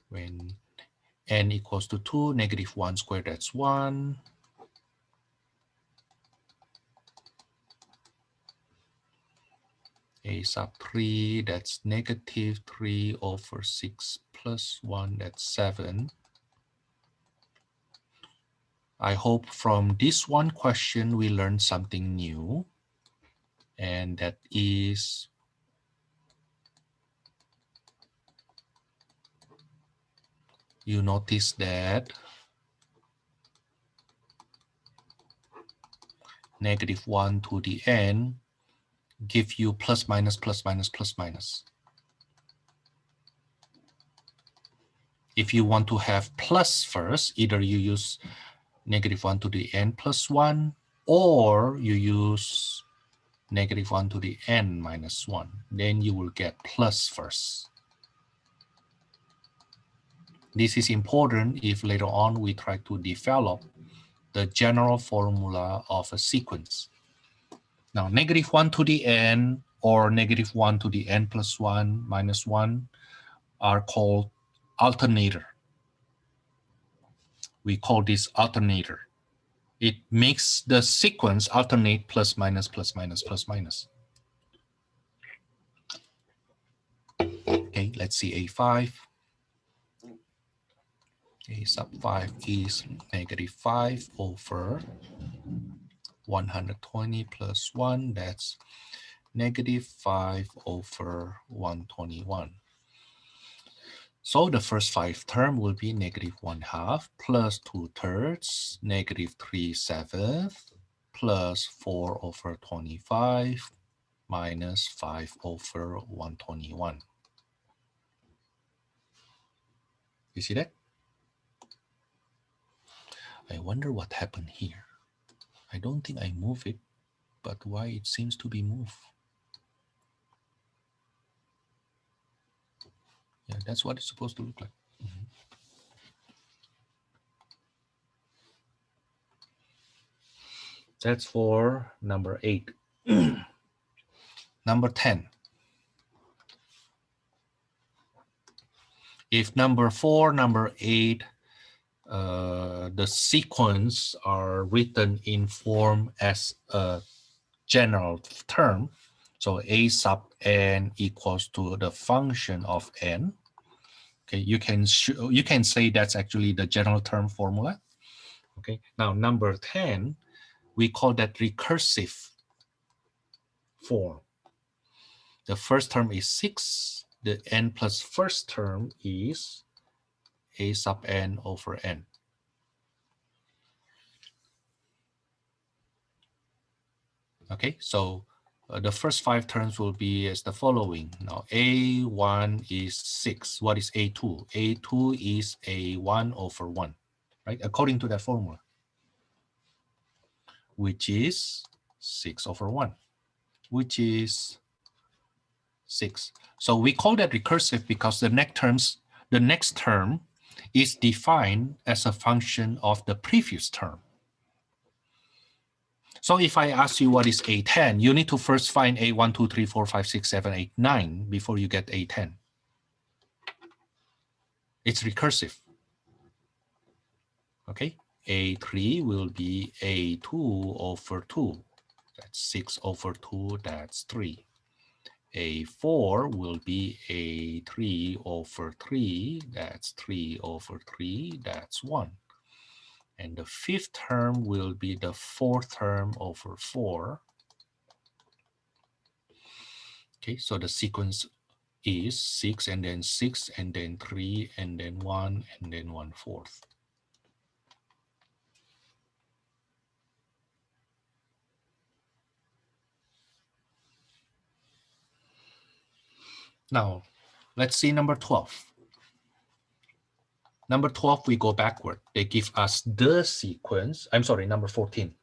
A: When n equals to 2, -1 squared, that's 1. A sub 3, that's -3 over 6 plus 1, that's 7. I hope from this one question we learned something new, and that is you notice that -1 to the n give you plus minus plus minus plus minus. If you want to have plus first, either you use -1 to the n plus 1, or you use -1 to the n minus 1. Then you will get plus first. This is important if later on we try to develop the general formula of a sequence. Now, -1 to the n or -1 to the n plus 1 minus 1 are called alternator. We call this alternator. It makes the sequence alternate plus minus plus minus plus minus. Okay, let's see A5. A sub 5 is -5 over 120 plus 1. That's -5 over 121. So the first 5 term will be -1/2 plus 2/3 -3/7 plus 4 over 25 minus 5 over 121. You see that? I wonder what happened here. I don't think I move it, but why it seems to be moved? Yeah, that's what it's supposed to look like. That's for number 8. Number 10. If number 4, number 8, the sequence are written in form as a general term, so a sub n equals to the function of n. Okay, you can say that's actually the general term formula. Okay, now number 10, we call that recursive form. The first term is 6. The n plus first term is a sub n over n. Okay, so the first 5 terms will be as the following. Now, A1 is 6. What is A2? A2 is A1 over 1, right? According to that formula, which is 6 over 1, which is 6. So we call that recursive because the next term is defined as a function of the previous term. So if I ask you what is A10, you need to first find A1, 2, 3, 4, 5, 6, 7, 8, 9 before you get A10. It's recursive. Okay, A3 will be A2 over 2. That's 6 over 2, that's 3. A4 will be A3 over 3, that's 3 over 3, that's 1. And the 5th term will be the 4th term over 4. Okay, so the sequence is 6 and then 6 and then 3 and then 1 and then 1/4. Now, let's see number 12. Number 12, we go backward. They give us the sequence. I'm sorry, number 14.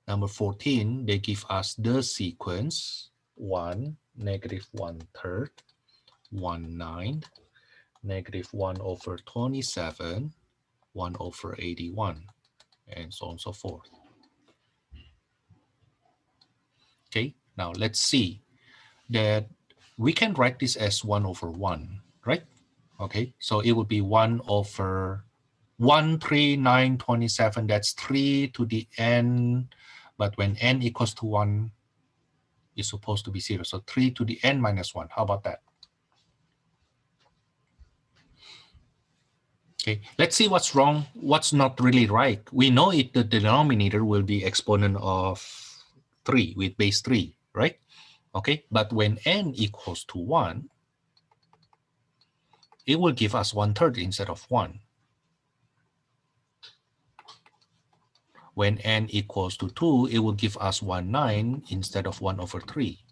A: Number 14, they give us the sequence 1, -1/3, 1, 9, -1 over 27, 1 over 81, and so on and so forth. Okay, now let's see that we can write this as 1 over 1, right? Okay, so it would be 1 over 1, 3, 9, 27. That's 3 to the n, but when n equals to 1, it's supposed to be 0. So 3 to the n minus 1. How about that? Okay, let's see what's wrong, what's not really right. We know the denominator will be exponent of 3 with base 3, right? Okay, but when n equals to 1, it will give us 1/3 instead of 1. When n equals to 2, it will give us 1/9 instead of 1 over 3,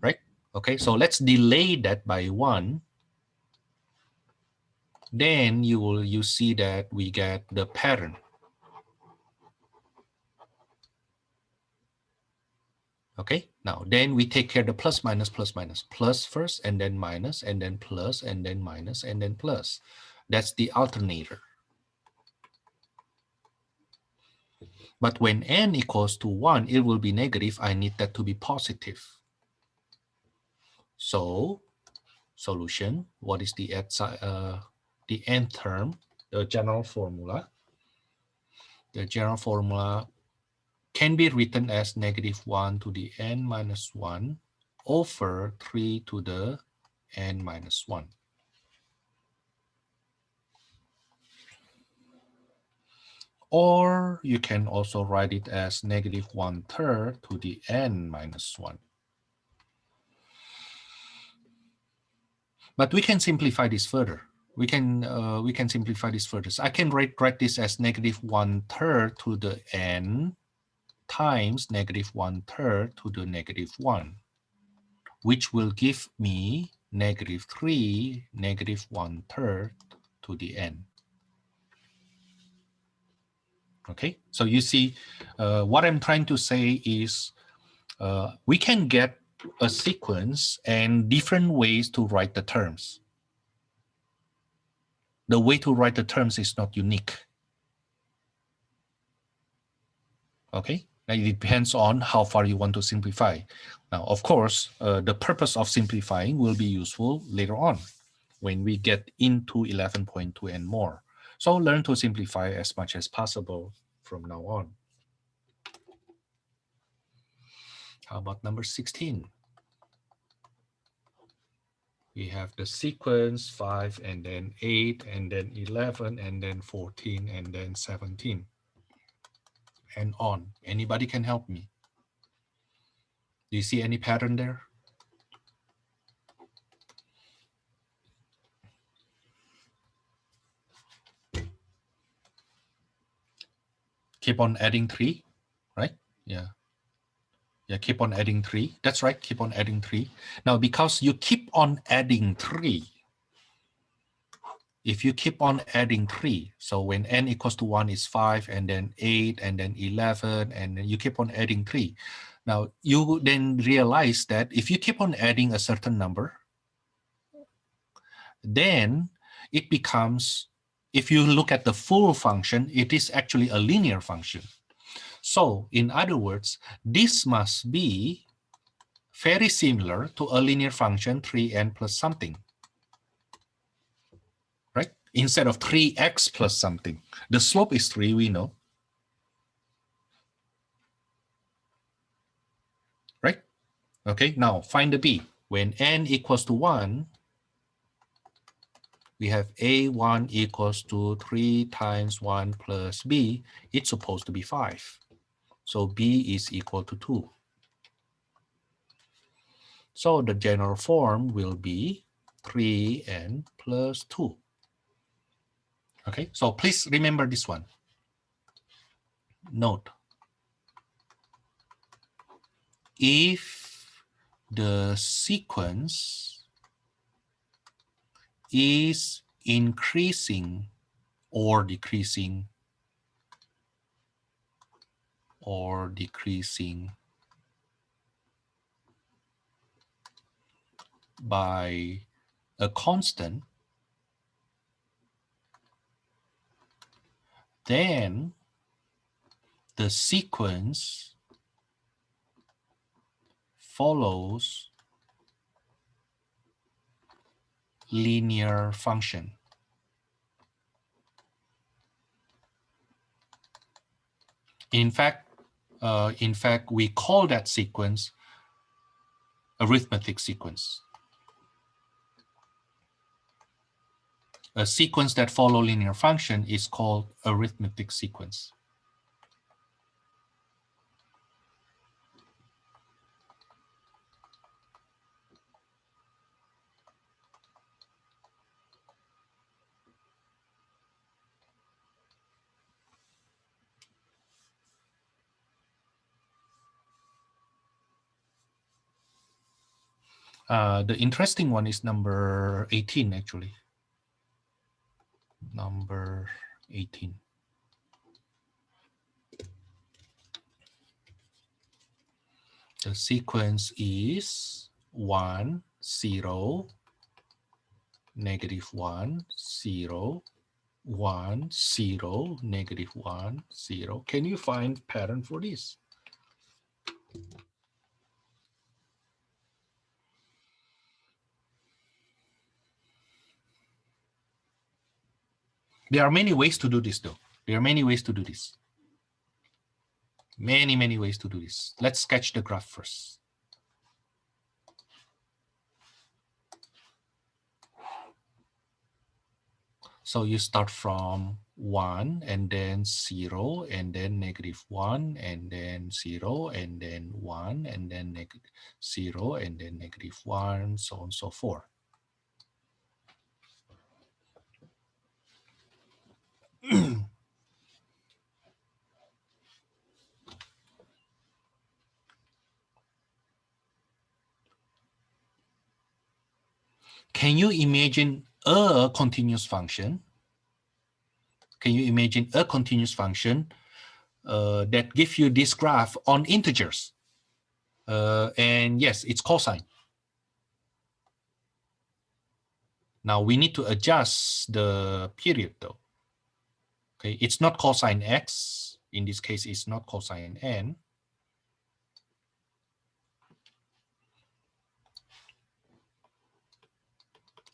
A: right? Okay, so let's delay that by 1. Then you see that we get the pattern. Okay, now then we take care of the plus minus, plus minus, plus first and then minus and then plus and then minus and then plus. That's the alternator. But when n equals to 1, it will be negative. I need that to be positive. So, solution, what is the nth term, the general formula? The general formula can be written as -1 to the n minus 1 over 3 to the n minus 1. Or you can also write it as -1/3 to the n minus 1. But we can simplify this further. We can simplify this further. So I can write this as -1/3 to the n times -1/3 to the -1, which will give me -3 -1/3 to the n. Okay, so you see what I'm trying to say is we can get a sequence and different ways to write the terms. The way to write the terms is not unique. Okay, now it depends on how far you want to simplify. Now, of course, the purpose of simplifying will be useful later on when we get into 11.2 and more. So learn to simplify as much as possible from now on. How about number 16? We have the sequence 5 and then 8 and then 11 and then 14 and then 17 and on. Anybody can help me? Do you see any pattern there? Keep on adding 3, right? Yeah. Yeah, keep on adding 3. That's right, keep on adding 3. Now, because you keep on adding 3, if you keep on adding 3, so when n equals to 1 is 5, and then 8, and then 11, and then you keep on adding 3. Now, you then realize that if you keep on adding a certain number, then it becomes, if you look at the full function, it is actually a linear function. So, in other words, this must be very similar to a linear function 3n plus something, right? Instead of 3x plus something. The slope is 3, we know, right? Okay, now find the b. When n equals to 1, we have a1 equals to 3 times 1 plus b. It's supposed to be 5. So b is equal to 2. So the general form will be 3n plus 2. Okay, so please remember this one. Note, if the sequence is increasing or decreasing by a constant, then the sequence follows linear function. In fact, we call that sequence arithmetic sequence. A sequence that follow linear function is called arithmetic sequence. The interesting one is number 18, actually. Number 18. The sequence is 1, 0, -1, 0, 1, 0, -1, 0. Can you find pattern for this? There are many ways to do this though. There are many ways to do this. Many ways to do this. Let's sketch the graph first. So you start from 1 and then 0 and then -1 and then 0 and then 1 and then 0 and then -1, so on and so forth. Can you imagine a continuous function? Can you imagine a continuous function that gives you this graph on integers? And yes, it's cosine. Now we need to adjust the period though. Okay, it's not cosine x. In this case, it's not cosine n.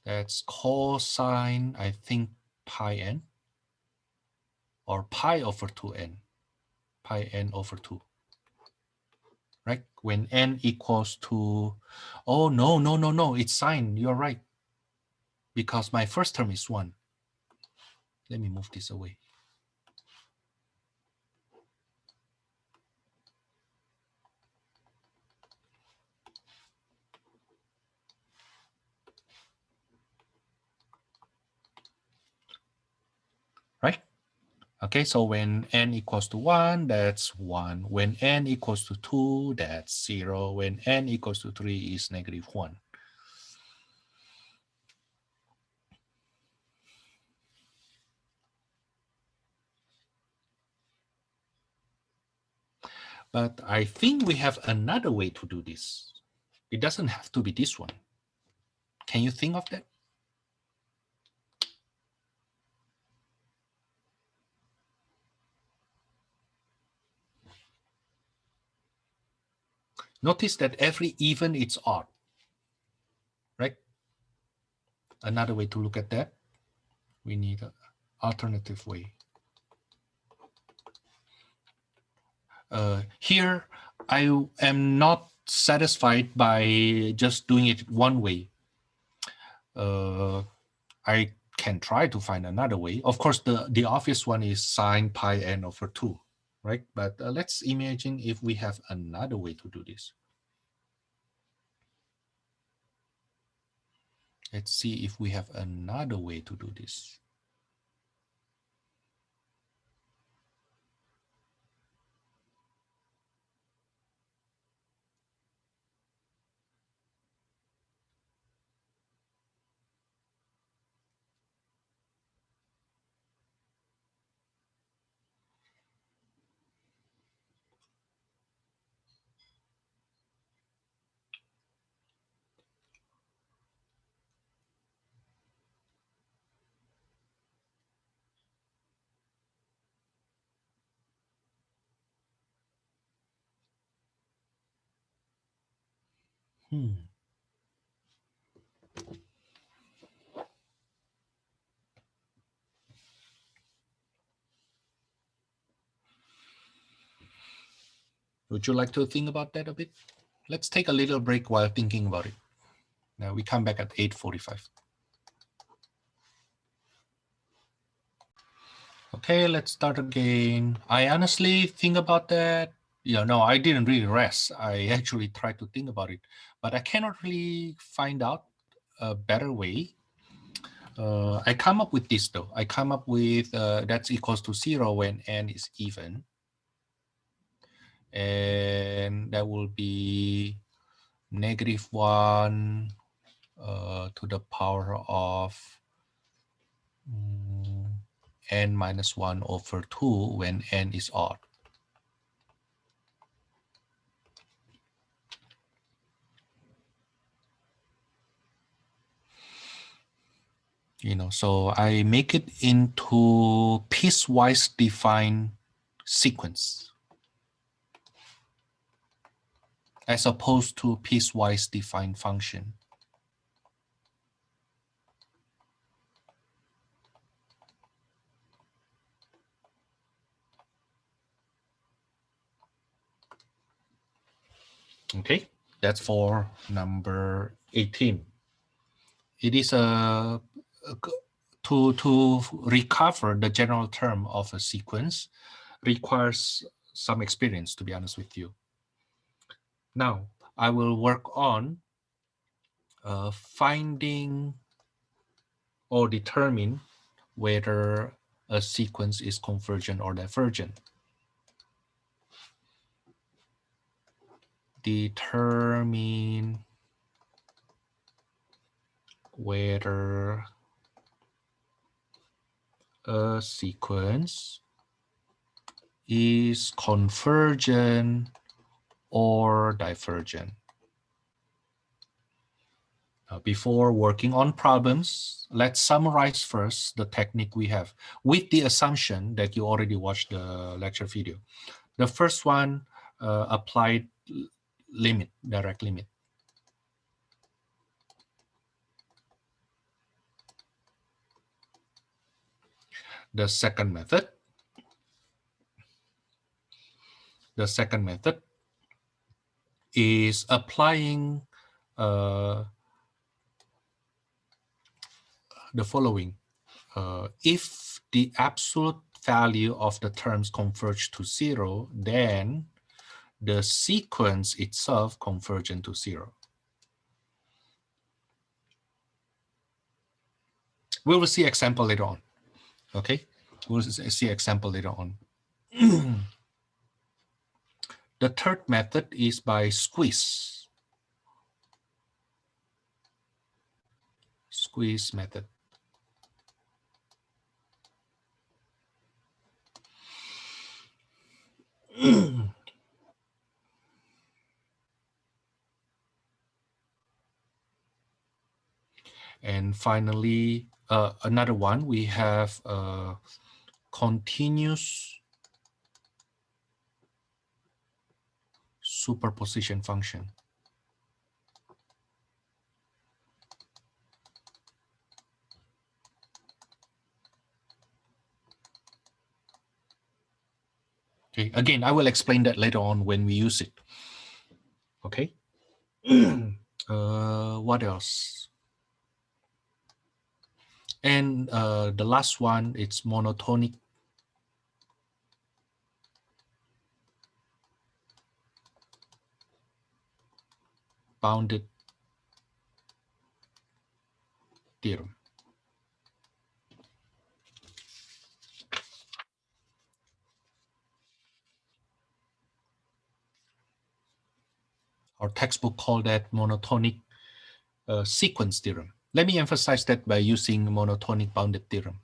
A: That's cosine, I think, pi n or pi over 2n, pi n over 2, right? When n equals to, oh, no, it's sine. You're right. Because my first term is 1. Let me move this away. Right? Okay, so when n equals to 1, that's 1. When n equals to 2, that's 0. When n equals to 3 is -1. But I think we have another way to do this. It doesn't have to be this one. Can you think of that? Notice that every even it's odd, right? Another way to look at that, we need an alternative way. Here, I am not satisfied by just doing it one way. I can try to find another way. Of course, the obvious one is sine pi n over 2, right? But let's imagine if we have another way to do this. Let's see if we have another way to do this. Would you like to think about that a bit? Let's take a little break while thinking about it. Now we come back at 8:45. Okay, let's start again. I honestly think about that. Yeah, no, I didn't really rest. I actually tried to think about it, but I cannot really find out a better way. I come up with this though. I come up with that's equals to 0 when n is even. And that will be -1 to the power of n minus 1 over 2 when n is odd. So I make it into piecewise defined sequence as opposed to piecewise defined function. Okay, that's for number 18. It is to recover the general term of a sequence requires some experience, to be honest with you. Now, I will work on finding or determine whether a sequence is convergent or divergent. Determine whether a sequence is convergent or divergent. Before working on problems, let's summarize first the technique we have with the assumption that you already watched the lecture video. The first one, applied limit, direct limit. The second method is applying the following. If the absolute value of the terms converge to 0, then the sequence itself convergent to 0. We will see example later on. Okay, we'll see example later on. The third method is by squeeze method. And finally, another one, we have a continuous superposition function. Okay, again, I will explain that later on when we use it. Okay. What else? And the last one, it's monotonic bounded theorem. Our textbook called that monotonic sequence theorem. Let me emphasize that by using monotonic bounded theorem.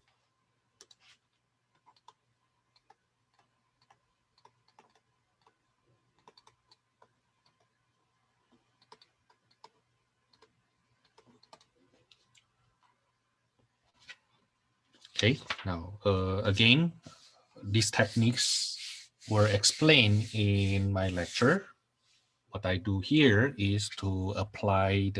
A: Okay, now again, these techniques were explained in my lecture. What I do here is to apply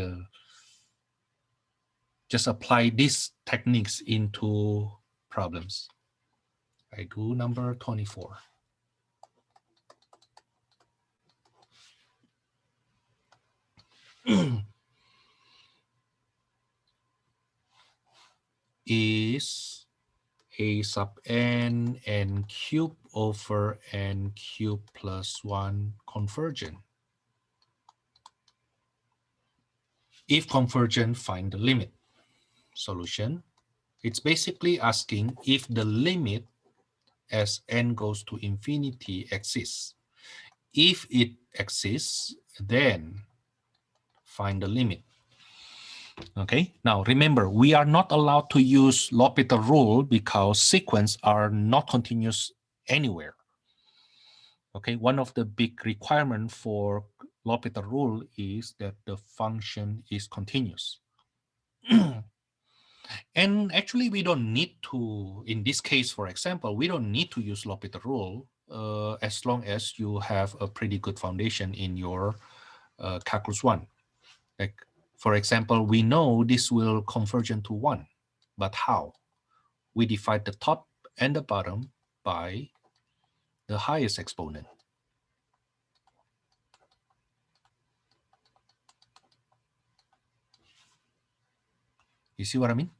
A: just apply these techniques into problems. I do number 24. Is a sub n cubed over n cubed plus 1 convergent? If convergent, find the limit. Solution. It's basically asking if the limit as n goes to infinity exists. If it exists, then find the limit. Okay, now remember, we are not allowed to use L'Hopital rule because sequences are not continuous anywhere. Okay, one of the big requirements for L'Hopital rule is that the function is continuous. And actually, we don't need to, in this case, for example, we don't need to use L'Hopital rule as long as you have a pretty good foundation in your calculus 1. Like, for example, we know this will converge into 1, but how? We divide the top and the bottom by the highest exponent. You see what I mean?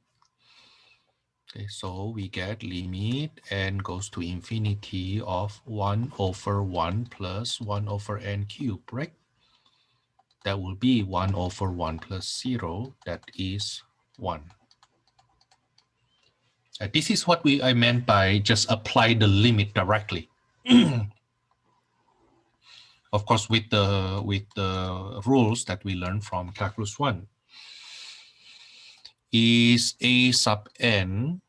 A: Okay, so we get limit n goes to infinity of 1 over 1 plus 1 over n cubed, right? That will be 1 over 1 plus 0, that is 1. This is what I meant by just apply the limit directly. Of course, with the rules that we learned from calculus 1. Is a sub n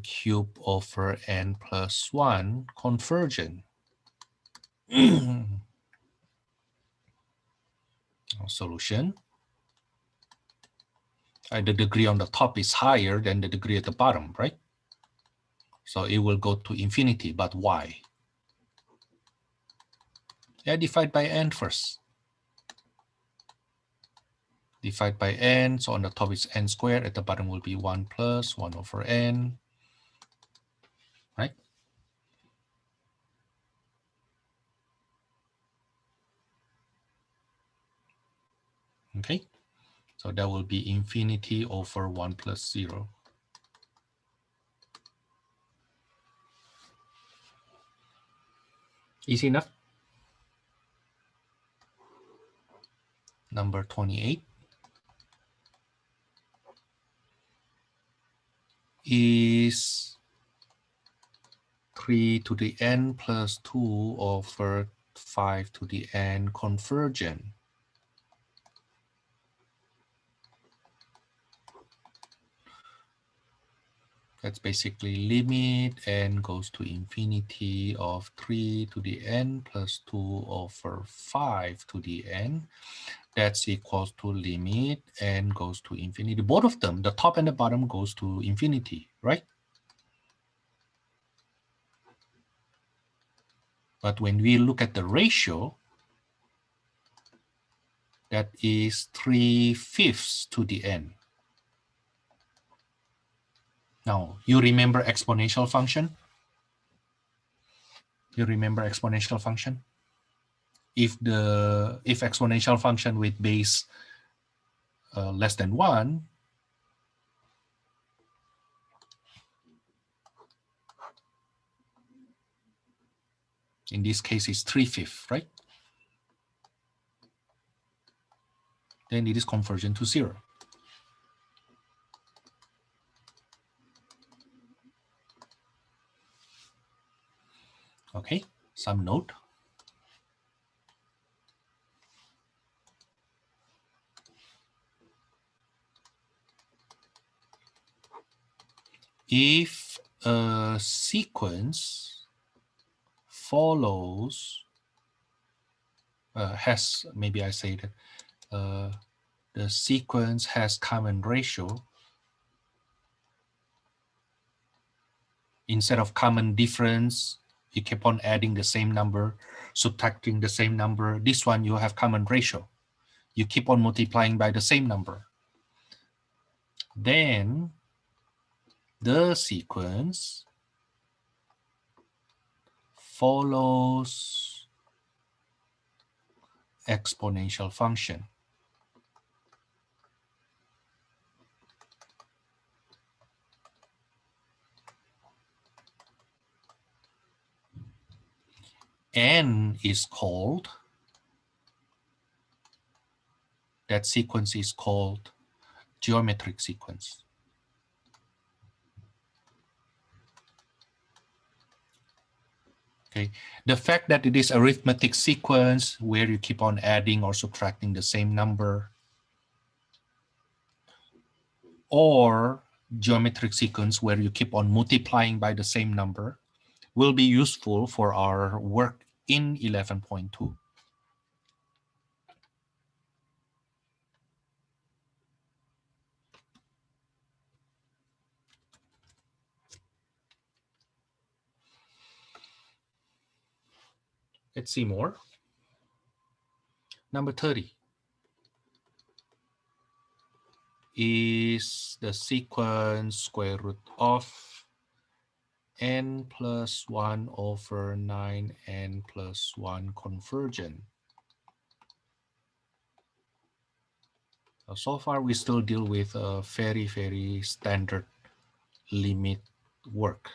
A: cubed over n plus 1 convergent? Solution. The degree on the top is higher than the degree at the bottom, right? So it will go to infinity, but why? Yeah, divide by n first. Divide by n, so on the top is n squared, at the bottom will be 1 plus 1 over n, right? Okay, so that will be infinity over 1 plus 0. Easy enough? Number 28 is 3 to the n plus 2 over 5 to the n convergent. That's basically limit n goes to infinity of 3 to the n plus 2 over 5 to the n. That's equals to limit n goes to infinity. Both of them, the top and the bottom, goes to infinity, right? But when we look at the ratio, that is 3/5 to the n. Now, you remember exponential function? You remember exponential function? If exponential function with base less than 1, in this case is 3/5, right? Then it is convergent to 0. Okay, some note. If a sequence follows, maybe I say that the sequence has common ratio, instead of common difference, you keep on adding the same number, subtracting the same number. This one, you have common ratio. You keep on multiplying by the same number. Then the sequence follows exponential function. N is called, that sequence is called geometric sequence. Okay, the fact that it is arithmetic sequence where you keep on adding or subtracting the same number, or geometric sequence where you keep on multiplying by the same number, will be useful for our work in 11.2. Let's see more. Number 30 is the sequence square root of n plus 1 over 9n plus 1 convergent. So far, we still deal with a very, very standard limit work.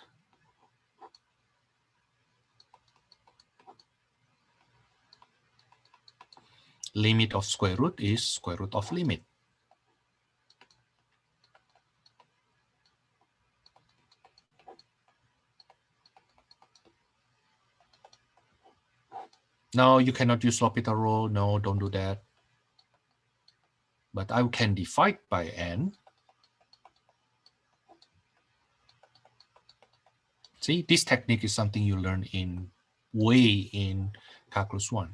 A: Limit of square root is square root of limit. No, you cannot use L'Hopital rule. No, don't do that. But I can divide by n. See, this technique is something you learn way in calculus 1,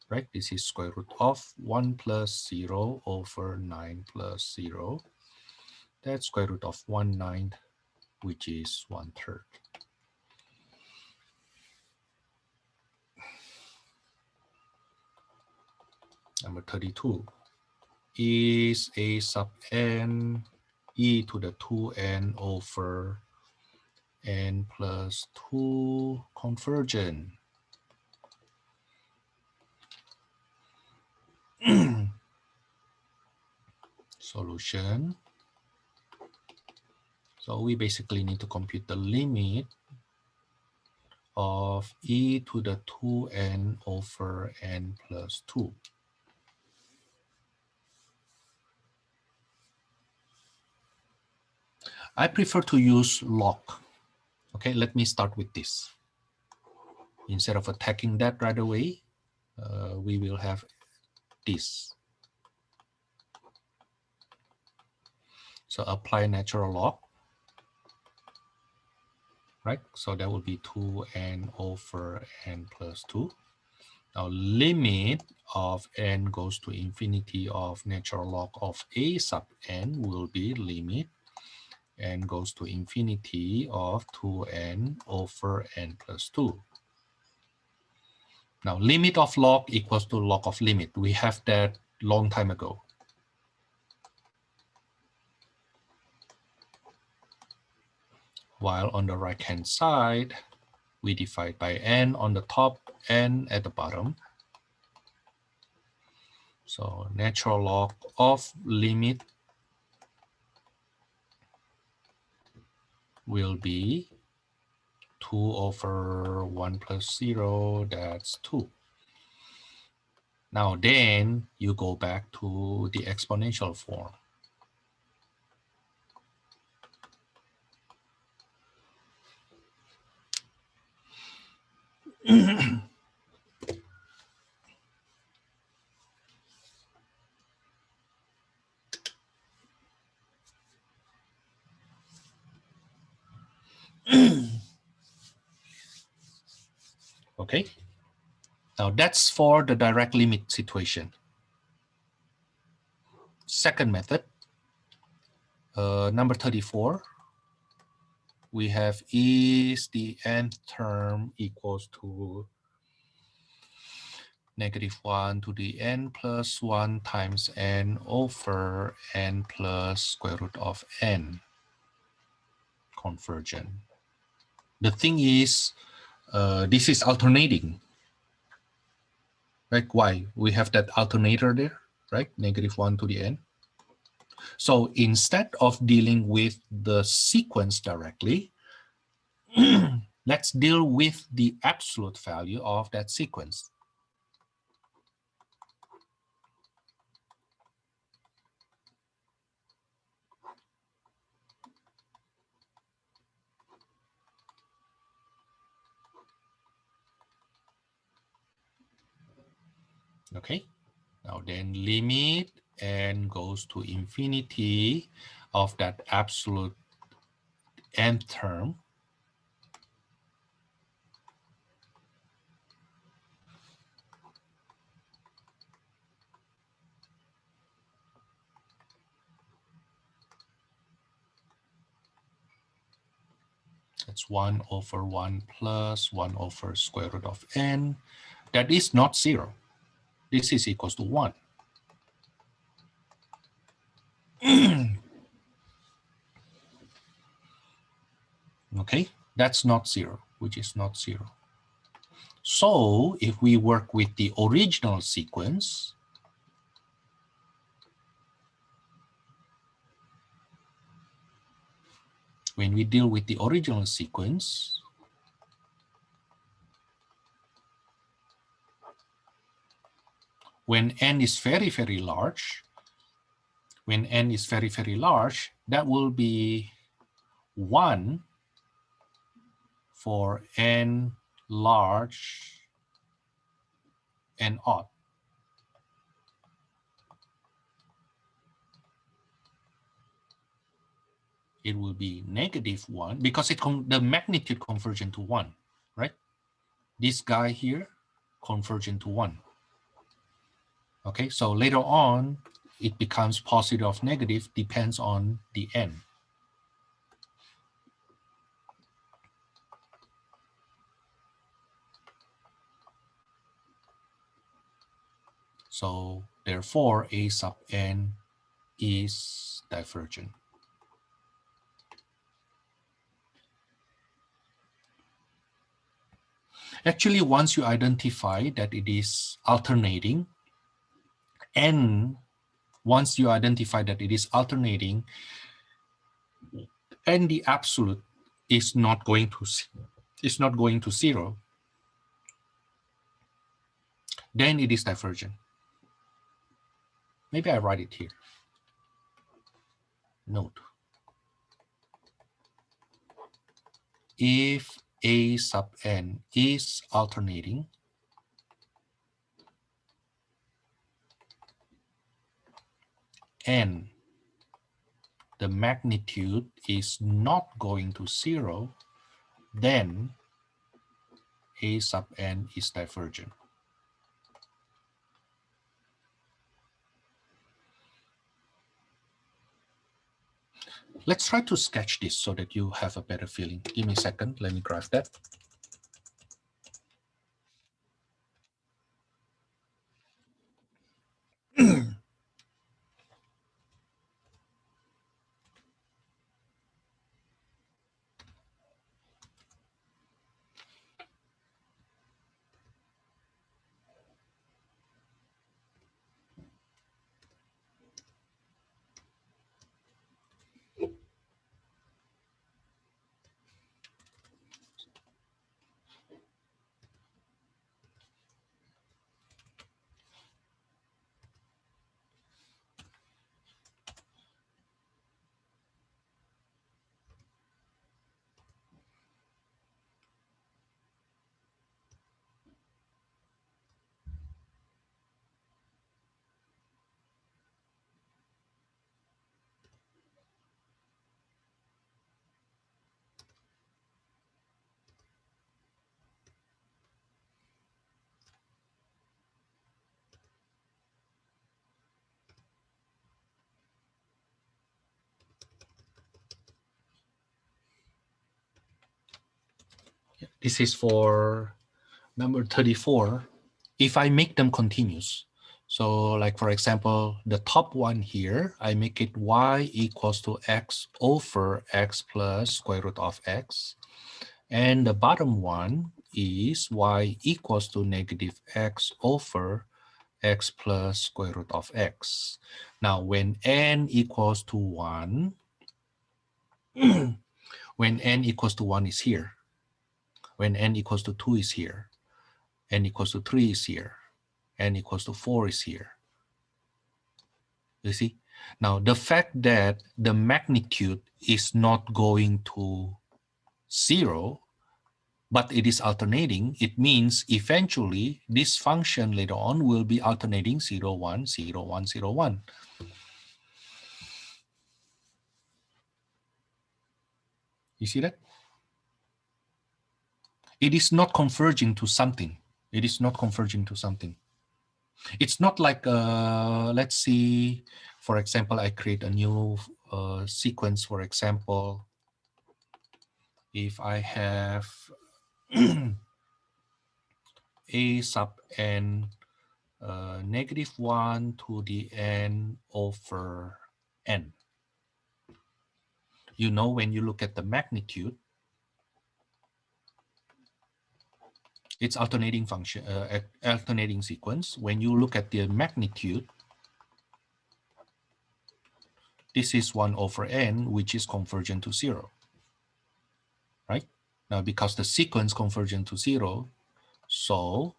A: right? This is square root of 1 plus 0 over 9 plus 0. That's square root of 1/9, which is 1/3. Number 32 is a sub n e to the 2n over n plus 2 convergent. Solution. So we basically need to compute the limit of e to the 2n over n plus 2. I prefer to use log. Okay, let me start with this. Instead of attacking that right away, we will have this. So apply natural log, right? So that will be 2n over n plus 2. Now limit of n goes to infinity of natural log of a sub n will be limit n goes to infinity of 2n over n plus 2. Now limit of log equals to log of limit. We have that long time ago. While on the right hand side, we divide by n on the top, n at the bottom. So natural log of limit will be 2 over 1 plus 0, that's 2. Now then you go back to the exponential form. Okay, now that's for the direct limit situation. Second method, number 34, we have is the nth term equals to -1 to the n plus 1 times n over n plus square root of n convergent. The thing is, this is alternating. Right? Why? We have that alternator there, right? -1 to the n. So instead of dealing with the sequence directly, let's deal with the absolute value of that sequence. Okay, now then limit n goes to infinity of that absolute nth term. That's 1 over 1 plus 1 over square root of n that is not 0. This is equals to 1. Okay, that's not 0, which is not 0. So if we work with the original sequence, when we deal with the original sequence, when n is very, very large, that will be 1 for n large and odd. It will be -1 because the magnitude convergent to 1, right? This guy here convergent to 1. Okay, so later on, it becomes positive or negative, depends on the n. So therefore, A sub n is divergent. Actually, once you identify that it is alternating, and once you identify that it is alternating, and the absolute is not going to 0, then it is divergent. Maybe I write it here. Note. If A sub n is alternating, and the magnitude is not going to 0, then A sub n is divergent. Let's try to sketch this so that you have a better feeling. Give me a second. Let me graph that. This is for number 34. If I make them continuous, so like for example, the top one here, I make it y equals to x over x plus square root of x. And the bottom one is y equals to negative x over x plus square root of x. Now, when n equals to 1, when n equals to 1 is here, when n equals to 2 is here, n equals to 3 is here, n equals to 4 is here. You see? Now, the fact that the magnitude is not going to 0, but it is alternating, it means eventually this function later on will be alternating 0, 1, 0, 1, 0, 1. You see that? It is not converging to something. It is not converging to something. It's not like, let's see, for example, I create a new sequence, for example, if I have a sub n -1 to the n over n. You know, when you look at the magnitude, it's alternating function, alternating sequence. When you look at the magnitude, this is 1 over n, which is convergent to 0, right? Now, because the sequence convergent to 0, so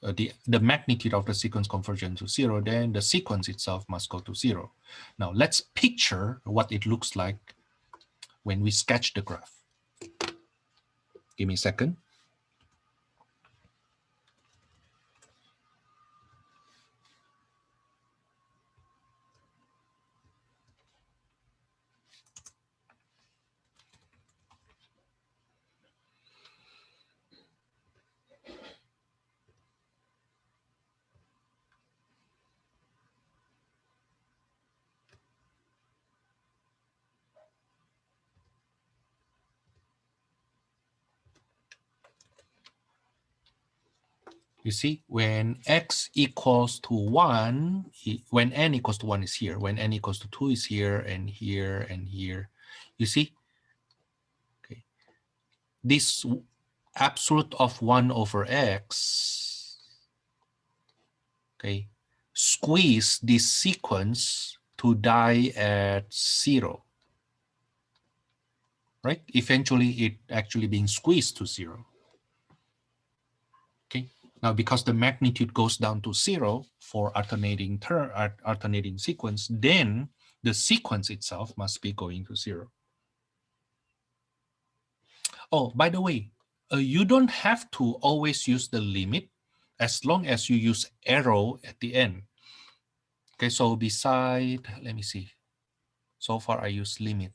A: the magnitude of the sequence convergent to 0, then the sequence itself must go to 0. Now, let's picture what it looks like when we sketch the graph. Give me a second. You see, when x equals to 1, when n equals to 1 is here, when n equals to 2 is here, and here, and here. You see, okay, this absolute of 1 over x, okay, squeeze this sequence to die at 0, right? Eventually, it actually being squeezed to 0. Okay. Now, because the magnitude goes down to 0 for alternating alternating sequence, then the sequence itself must be going to 0. Oh, by the way, you don't have to always use the limit as long as you use arrow at the end. Okay, so beside, let me see. So far, I use limit,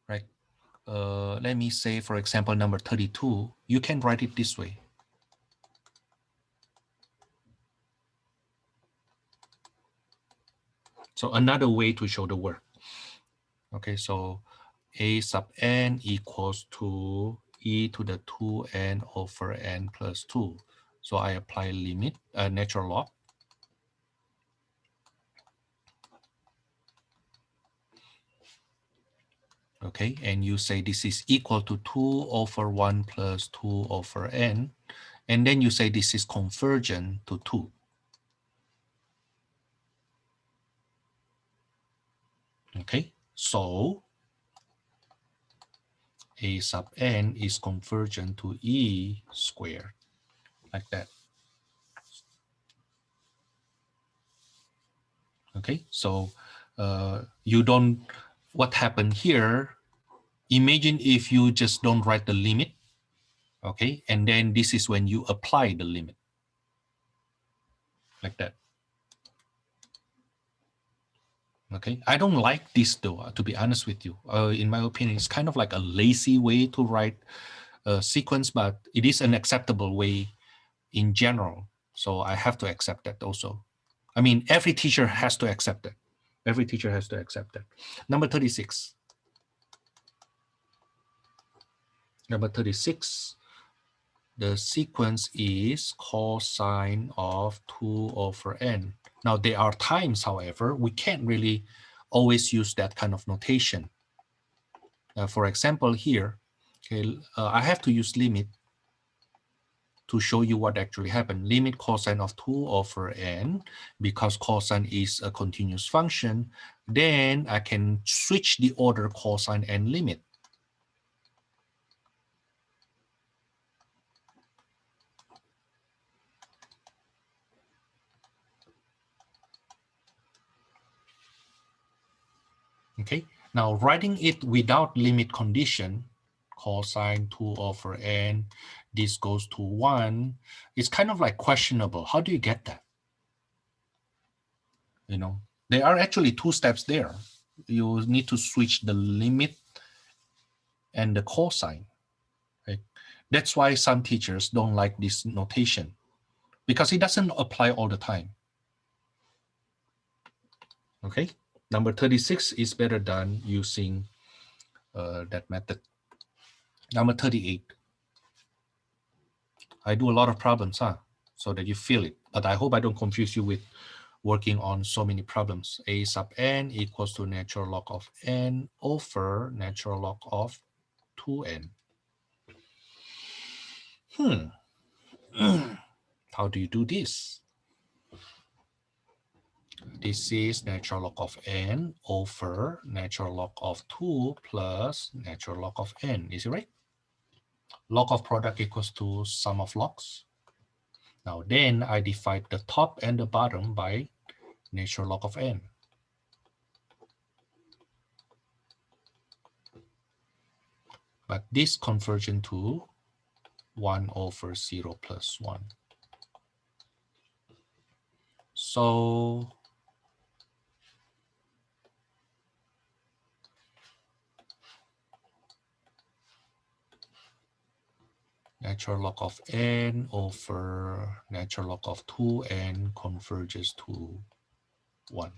A: right? Let me say, for example, number 32, you can write it this way. So another way to show the work. Okay, so a sub n equals to e to the 2n over n plus 2. So I apply limit, natural log. Okay, and you say this is equal to 2 over 1 plus 2 over n. And then you say this is convergent to 2. Okay, so a sub n is convergent to e squared, like that. Okay, so you don't, what happened here, imagine if you just don't write the limit, okay, and then this is when you apply the limit, like that. Okay, I don't like this though, to be honest with you. In my opinion, it's kind of like a lazy way to write a sequence, but it is an acceptable way in general. So I have to accept that also. I mean, every teacher has to accept that. Every teacher has to accept that. Number 36. Number 36, the sequence is cosine of 2 over n. Now, there are times, however, we can't really always use that kind of notation. For example, here, okay, I have to use limit to show you what actually happened. Limit cosine of 2 over n, because cosine is a continuous function, then I can switch the order cosine and limit. Okay, now writing it without limit condition, cosine 2 over n, this goes to 1, it's kind of like questionable. How do you get that? You know, there are actually 2 steps there. You need to switch the limit and the cosine. Right? That's why some teachers don't like this notation, because it doesn't apply all the time. Okay, number 36 is better done using that method. Number 38. I do a lot of problems, so that you feel it. But I hope I don't confuse you with working on so many problems. A sub n equals to natural log of n over natural log of 2n. How do you do this? This is natural log of n over natural log of 2 plus natural log of n. Is it right? Log of product equals to sum of logs. Now then I divide the top and the bottom by natural log of n. But this conversion to 1 over 0 plus 1. So natural log of n over natural log of 2n converges to 1.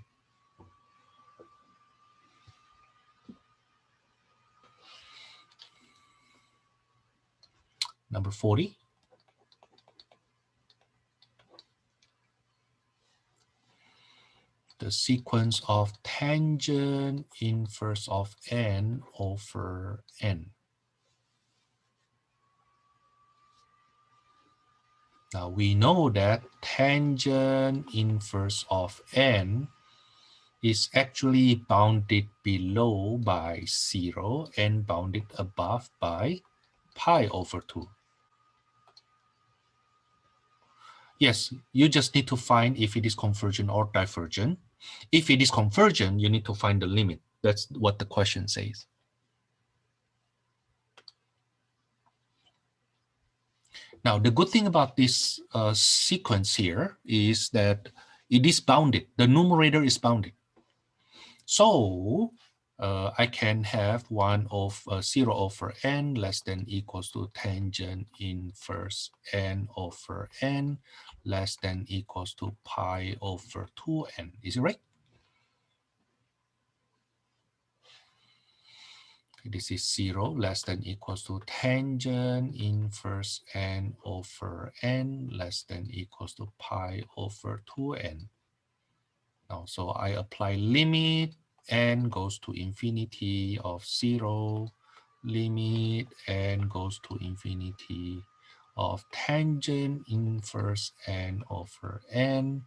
A: Number 40. The sequence of tangent inverse of n over n. Now we know that tangent inverse of n is actually bounded below by 0 and bounded above by pi over 2. Yes, you just need to find if it is convergent or divergent. If it is convergent, you need to find the limit. That's what the question says. Now, the good thing about this sequence here is that it is bounded. The numerator is bounded. So I can have 1 of 0 over n less than equals to tangent inverse n over n less than equals to pi over 2n. Is it right? This is 0 less than equals to tangent inverse n over n less than equals to pi over 2n. Now, so I apply limit n goes to infinity of 0, limit n goes to infinity of tangent inverse n over n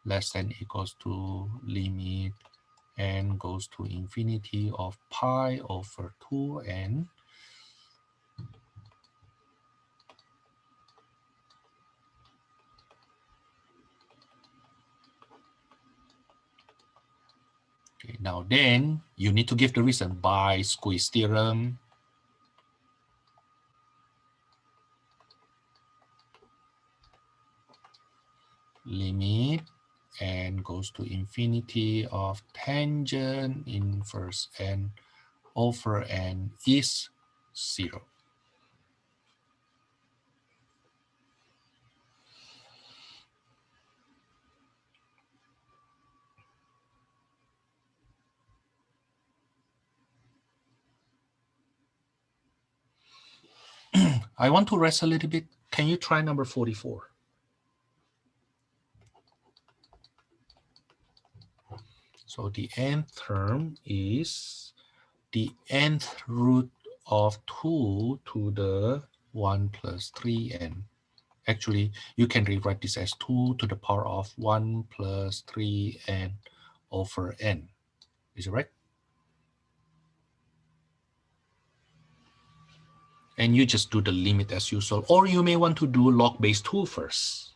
A: less than equals to limit n goes to infinity of pi over 2n. Okay, now then you need to give the reason by squeeze theorem. Limit n goes to infinity of tangent inverse n over n is 0. I want to rest a little bit. Can you try number 44? So the nth term is the nth root of 2 to the 1 plus 3n. Actually, you can rewrite this as 2 to the power of 1 plus 3n over n. Is it right? And you just do the limit as usual. Or you may want to do log base 2 first.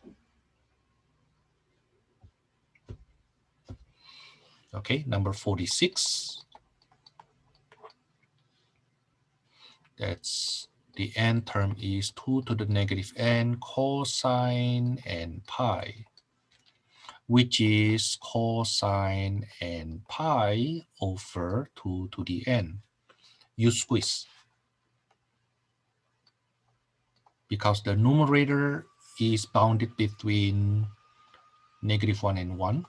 A: Okay, number 46. That's the n term is 2 to the negative n cosine n pi, which is cosine n pi over 2 to the n. You squeeze, because the numerator is bounded between negative 1 and 1.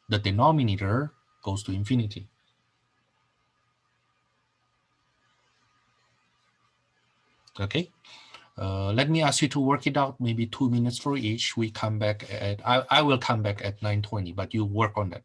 A: The denominator goes to infinity. Okay. Let me ask you to work it out, maybe 2 minutes for each. We come back at, I will come back at 9:20, but you work on that.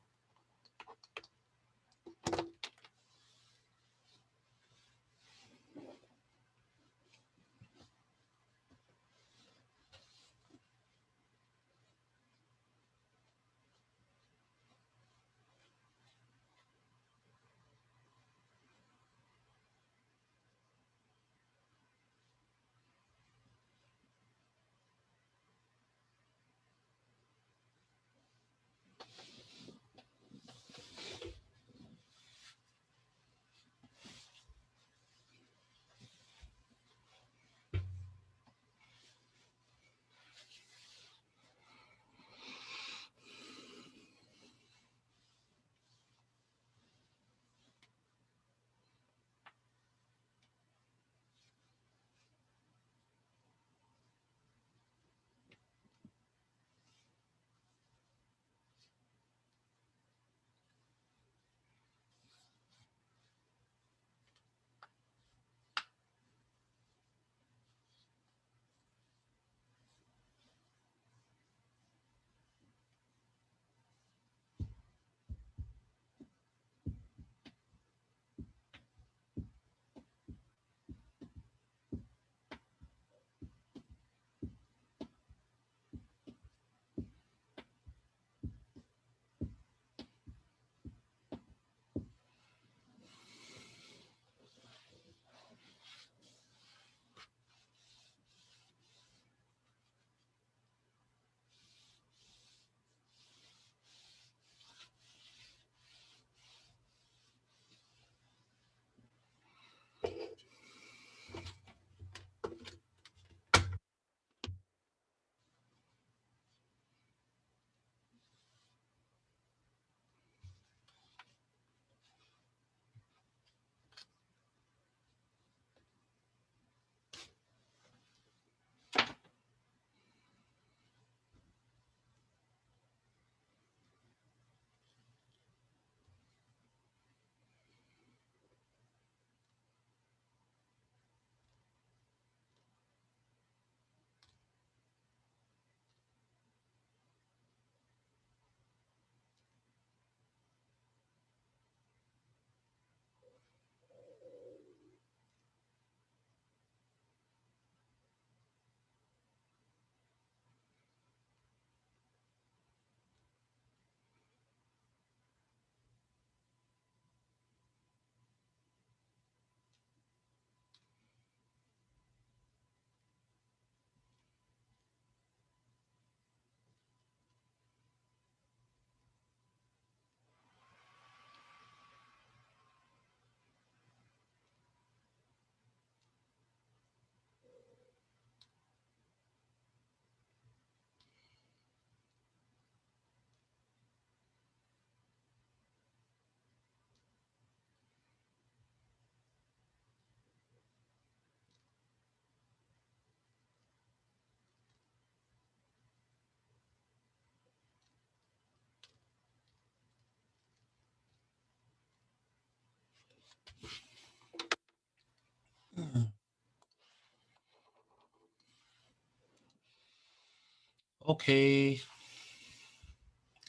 A: Okay,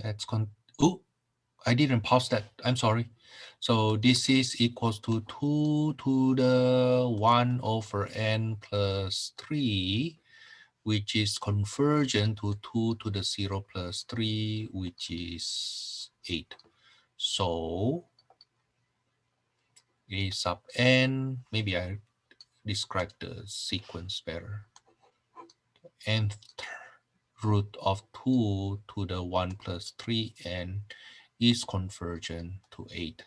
A: let's oh, I didn't pause that. I'm sorry. So this is equals to 2 to the 1 over n plus 3, which is convergent to 2 to the 0 plus 3, which is 8. So a sub n, maybe I describe the sequence better. Nth root of 2 to the 1 plus 3n is convergent to 8.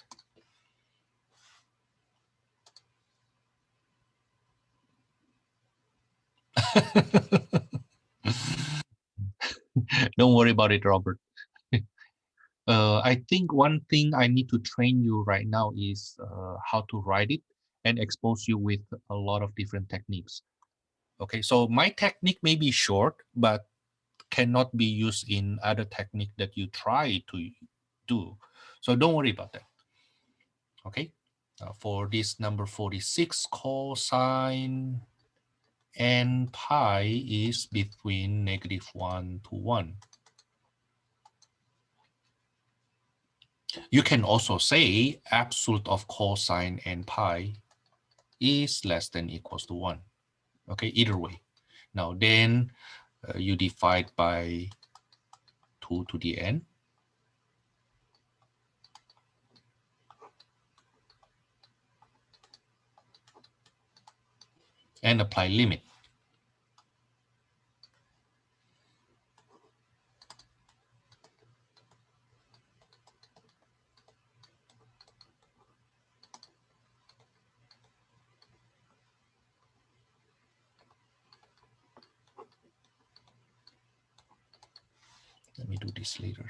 A: Don't worry about it, Robert. I think one thing I need to train you right now is how to write it and expose you with a lot of different techniques. Okay, so my technique may be short, but cannot be used in other technique that you try to do. So don't worry about that. Okay, for this number 46 cosine and pi is between -1 to 1. You can also say absolute of cosine n pi is less than equals to 1. Okay, either way. Now then you divide by 2 to the n. And apply limit. Let me do this later.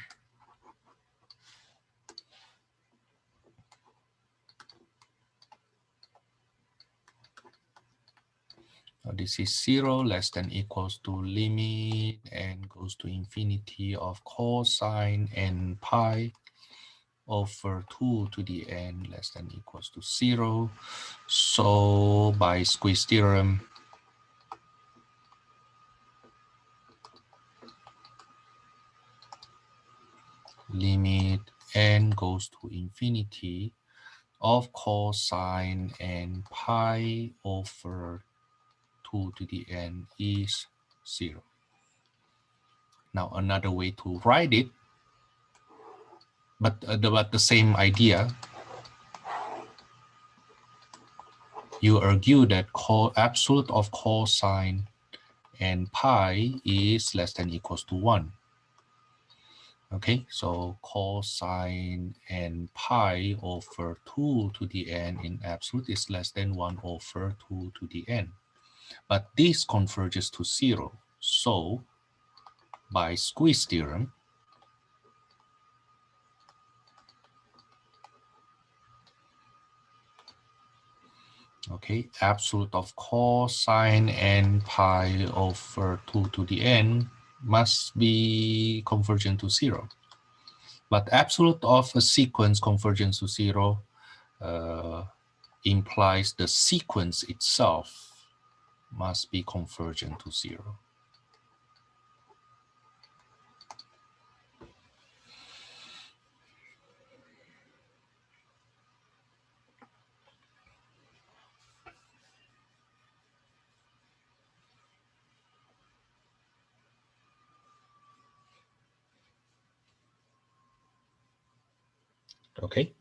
A: Now this is 0 less than equals to limit n goes to infinity of cosine n pi over 2 to the n less than equals to 0. So by squeeze theorem, limit n goes to infinity of cosine n pi over 2 to the n is 0. Now another way to write it, but the same idea, you argue that absolute of cosine and pi is less than equals to 1. Okay, so cosine and pi over 2 to the n in absolute is less than 1 over 2 to the n. But this converges to 0. So by squeeze theorem, okay, absolute of cosine n pi over 2 to the n must be convergent to 0. But absolute of a sequence convergence to 0 implies the sequence itself must be convergent to 0. Okay,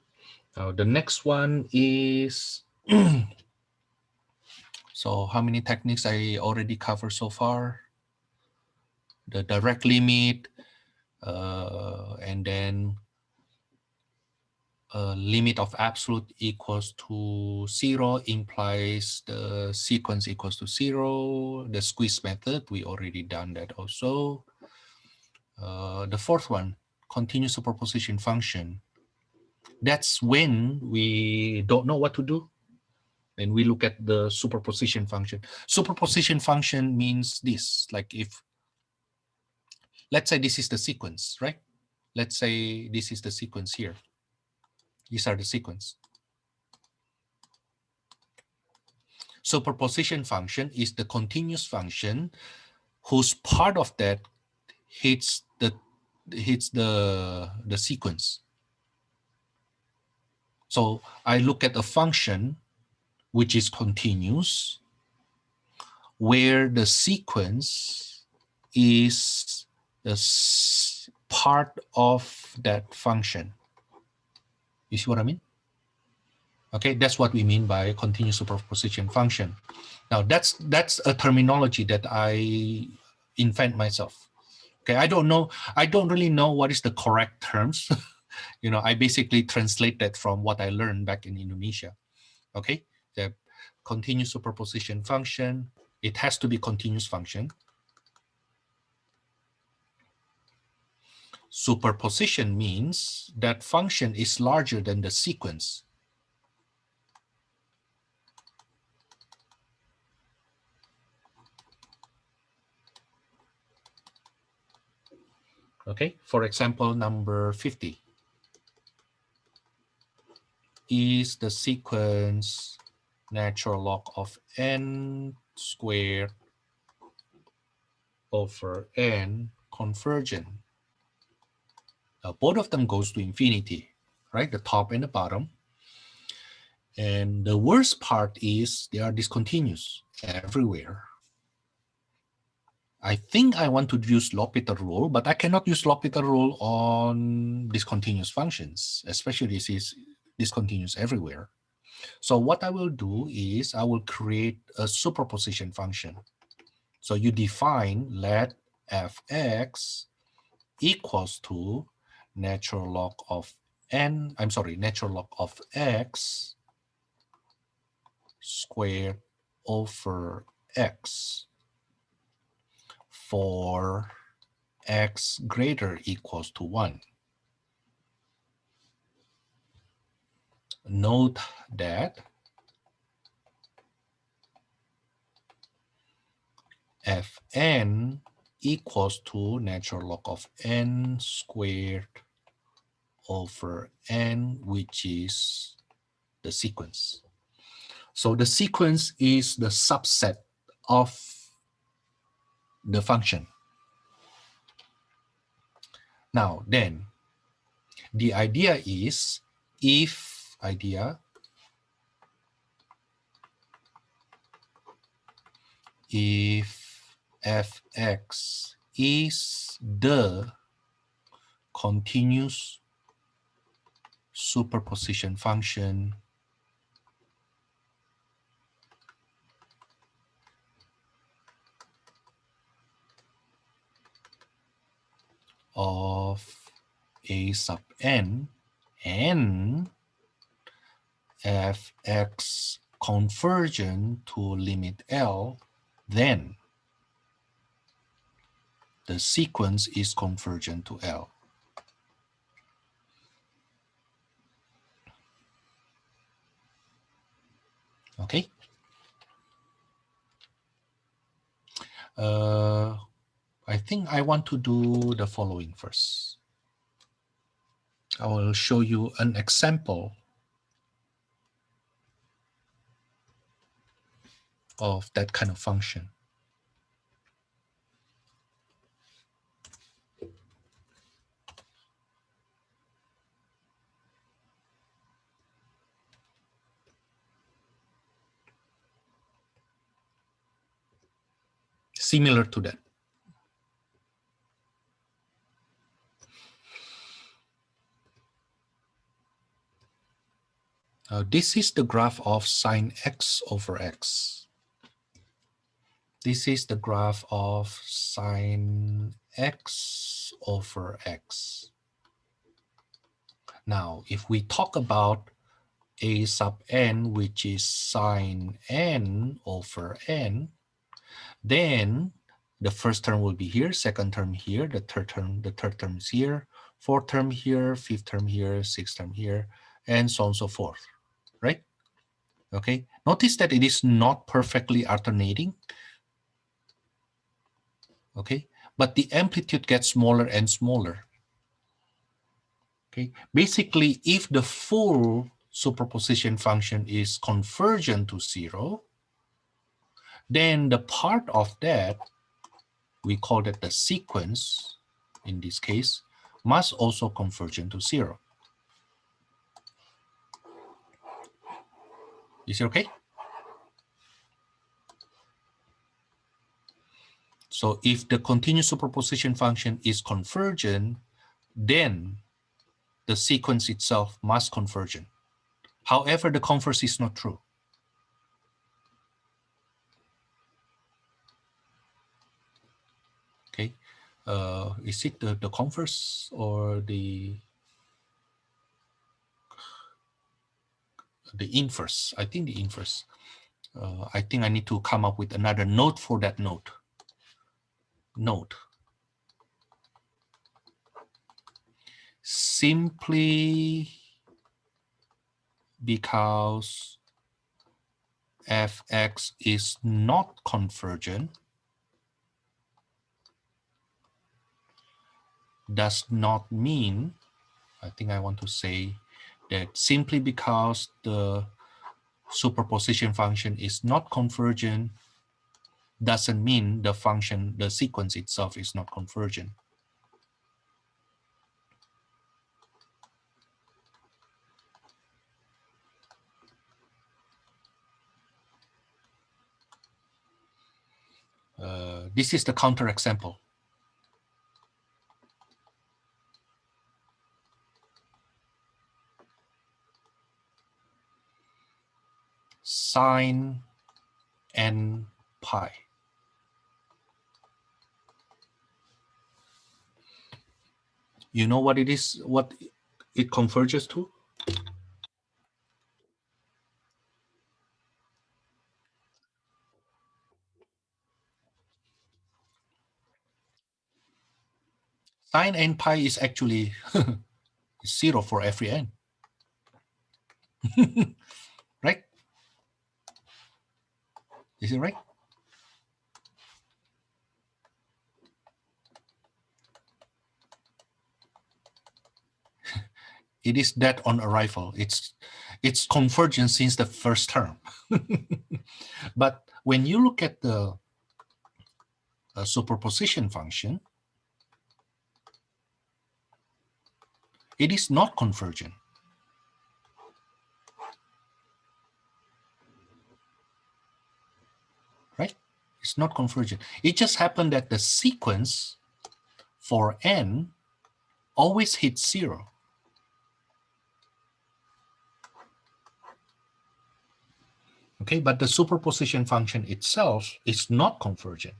A: now the next one is so how many techniques I already covered so far? The direct limit, and then limit of absolute equals to 0 implies the sequence equals to 0. The squeeze method, we already done that also. The fourth one, continuous superposition function. That's when we don't know what to do. Then we look at the superposition function. Superposition function means this, like if, let's say this is the sequence, right? Let's say this is the sequence here. These are the sequence. Superposition function is the continuous function whose part of that hits the sequence. So I look at a function which is continuous, where the sequence is the part of that function. You see what I mean? Okay, that's what we mean by continuous superposition function. Now that's a terminology that I invent myself. Okay, I don't really know what is the correct terms. You know, I basically translate that from what I learned back in Indonesia. Okay, the continuous superposition function, it has to be continuous function. Superposition means that function is larger than the sequence. Okay, for example, number 50 is the sequence natural log of n squared over n convergent. Both of them goes to infinity, right? The top and the bottom. And the worst part is they are discontinuous everywhere. I think I want to use L'Hopital rule, but I cannot use L'Hopital rule on discontinuous functions, especially this is discontinuous everywhere. So what I will do is I will create a superposition function. So you define let fx equals to natural log of natural log of x squared over x for x greater equals to 1. Note that fn equals to natural log of n squared over n, which is the sequence. So the sequence is the subset of the function. Now then, the idea is if fx is the continuous superposition function of a sub n and fx convergent to limit L, then the sequence is convergent to L. Okay. I think I want to do the following first. I will show you an example of that kind of function. Similar to that. This is the graph of sine x over x. This is the graph of sine x over x. Now, if we talk about a sub n, which is sine n over n, then the first term will be here, second term here, the third term is here, fourth term here, fifth term here, sixth term here, and so on and so forth, right? Okay, notice that it is not perfectly alternating. Okay, but the amplitude gets smaller and smaller. Okay, basically, if the full superposition function is convergent to 0, then the part of that, we call that the sequence, in this case, must also convergent to 0. Is it okay? So if the continuous superposition function is convergent, then the sequence itself must convergent. However, the converse is not true. Okay, is it the converse or the inverse? I think the inverse. I think I need to come up with another note for that note. Simply because fx is not convergent does not mean, I think I want to say that simply because the superposition function is not convergent doesn't mean the function, the sequence itself is not convergent. This is the counterexample. Sine n pi. You know what it is, what it converges to? Sine n pi is actually 0 for every n. Right? Is it right? It is dead on arrival. It's convergent since the first term. But when you look at the superposition function, it is not convergent. Right? It's not convergent. It just happened that the sequence for n always hits 0. Okay, but the superposition function itself is not convergent.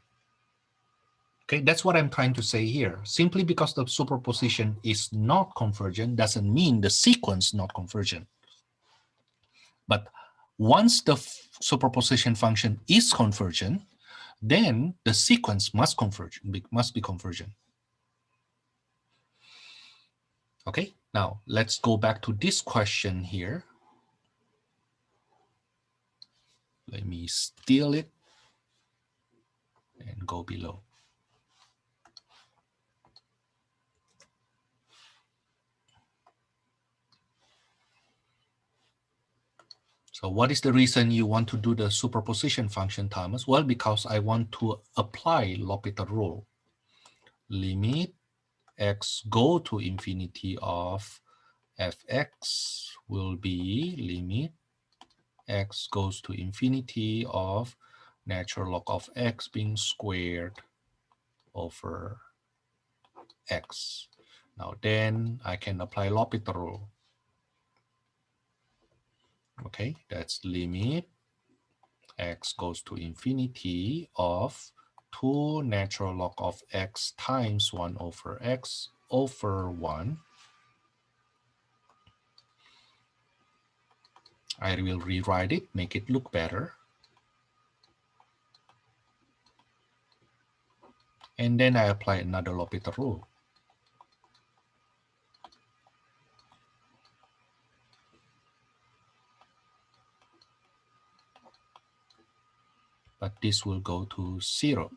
A: Okay, that's what I'm trying to say here. Simply because the superposition is not convergent doesn't mean the sequence not convergent. But once the superposition function is convergent, then the sequence must converge, must be convergent. Okay, now let's go back to this question here. Let me steal it and go below. So what is the reason you want to do the superposition function, Thomas? Well, because I want to apply L'Hopital rule. Limit x go to infinity of fx will be limit x goes to infinity of natural log of x being squared over x. Now then I can apply L'Hopital rule. Okay, that's limit x goes to infinity of 2 natural log of x times 1 over x over 1. I will rewrite it, make it look better. And then I apply another L'Hopital rule. But this will go to 0.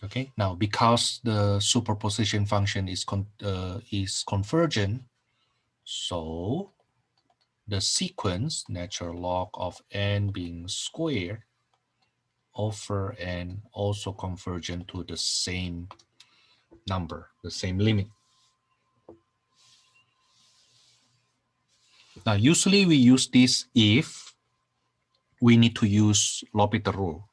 A: Okay, now because the superposition function is convergent, so the sequence natural log of n being squared over n also convergent to the same number, the same limit. Now, usually we use this if we need to use L'Hopital rule.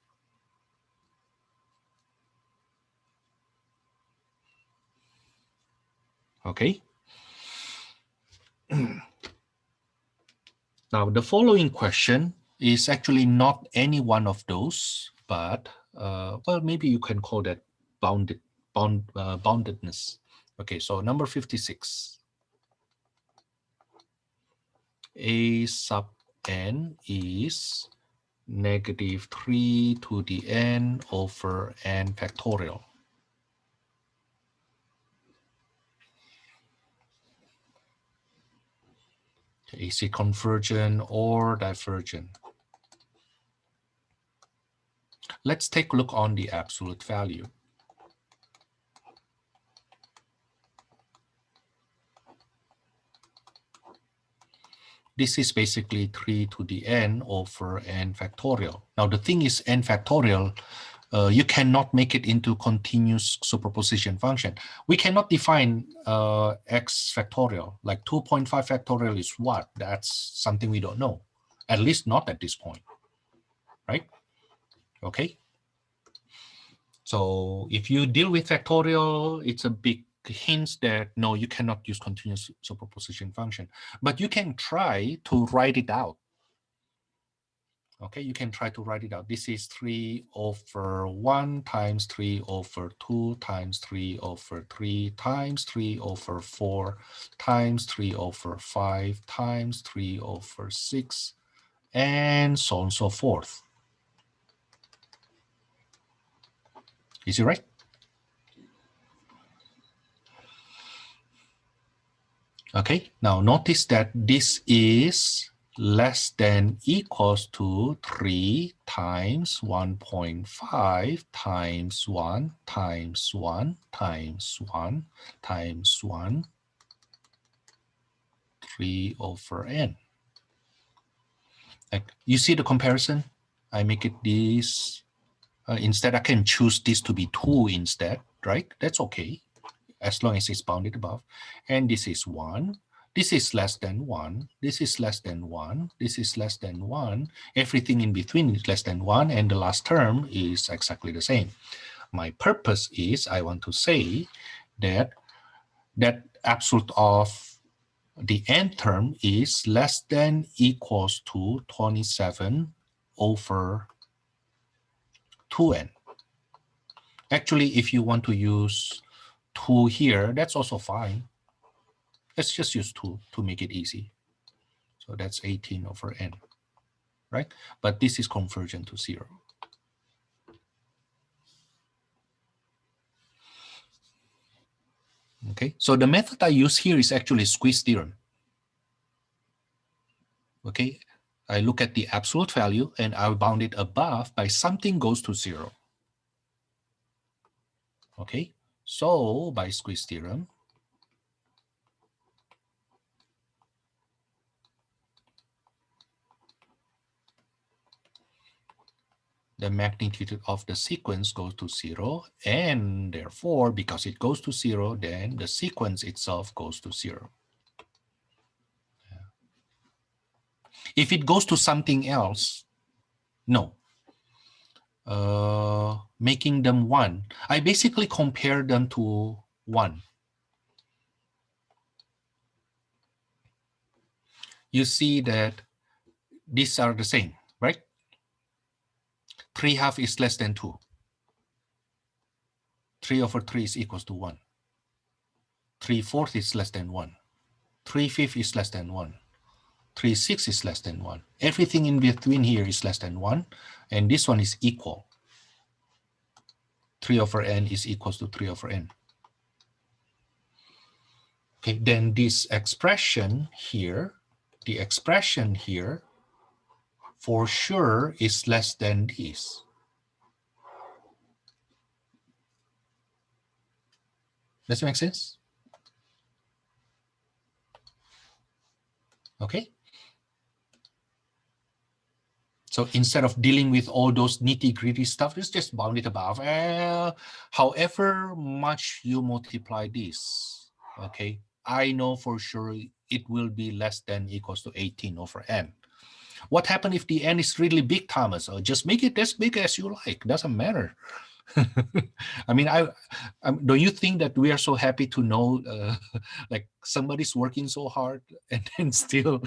A: Okay. Now, the following question is actually not any one of those, but well, maybe you can call that boundedness. Okay, so number 56. A sub n is negative 3 to the n over n factorial. Is it convergent or divergent? Let's take a look on the absolute value. this is basically 3 to the n over n factorial. Now the thing is n factorial, you cannot make it into continuous superposition function. We cannot define x factorial, like 2.5 factorial is what? That's something we don't know, at least not at this point, right? Okay. So if you deal with factorial, it's a big hint that no, you cannot use continuous superposition function, but you can try to write it out. Okay, you can try to write it out. This is 3 over 1 times 3 over 2 times 3 over 3 times 3 over 4 times 3 over 5 times 3 over 6, and so on and so forth. Is it right? Okay, now notice that this is less than equals to 3 times 1.5 times 1 times 1 times 1 times 1, 3 over n. Like, you see the comparison? I make it this. Instead, I can choose this to be 2 instead, right? That's okay, as long as it's bounded above. And this is 1. This is less than 1. This is less than 1. This is less than 1. Everything in between is less than 1. And the last term is exactly the same. My purpose is I want to say that that absolute of the n term is less than equals to 27 over 2n. Actually, if you want to use 2 here, that's also fine. Let's just use 2 to make it easy. So that's 18 over n, right? But this is convergent to 0. Okay, so the method I use here is actually squeeze theorem. Okay, I look at the absolute value and I'll bound it above by something goes to 0. Okay, so by squeeze theorem, the magnitude of the sequence goes to 0, and therefore, because it goes to 0, then the sequence itself goes to 0. If it goes to something else, no. Making them 1. I basically compare them to 1. You see that these are the same, right? 3/2 is less than 2. 3 over 3 is equals to 1. 3/4 is less than 1. 3/5 is less than 1. 3/6 is less than 1. Everything in between here is less than 1. And this one is equal. 3 over n is equals to 3 over n. Okay, then this expression here, the expression here, for sure is less than this. Does it make sense? Okay. So instead of dealing with all those nitty-gritty stuff, it's just bound it above. However much you multiply this, okay, I know for sure it will be less than equals to 18 over n. What happens if the n is really big, Thomas? Or just make it as big as you like. Doesn't matter. I mean, don't you think that we are so happy to know like somebody's working so hard and then still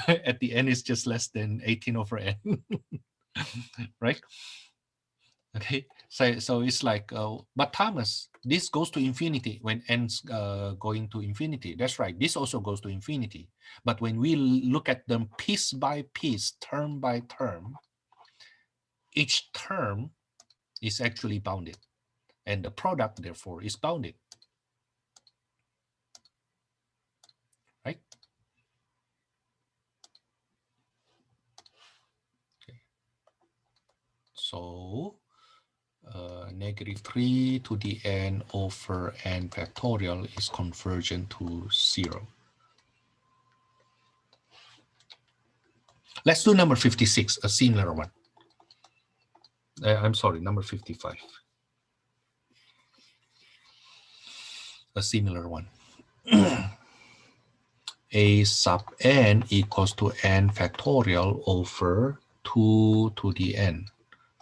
A: at the end it's just less than 18 over n, right? Okay, so it's like, but Thomas, this goes to infinity when n's going to infinity. That's right, this also goes to infinity. But when we look at them piece by piece, term by term, each term is actually bounded. And the product, therefore, is bounded, right? Okay. So -3 to the n over n factorial is convergent to 0. Let's do number 56, a similar one. I'm sorry, number 55. A similar one. A sub n equals to n factorial over 2 to the n.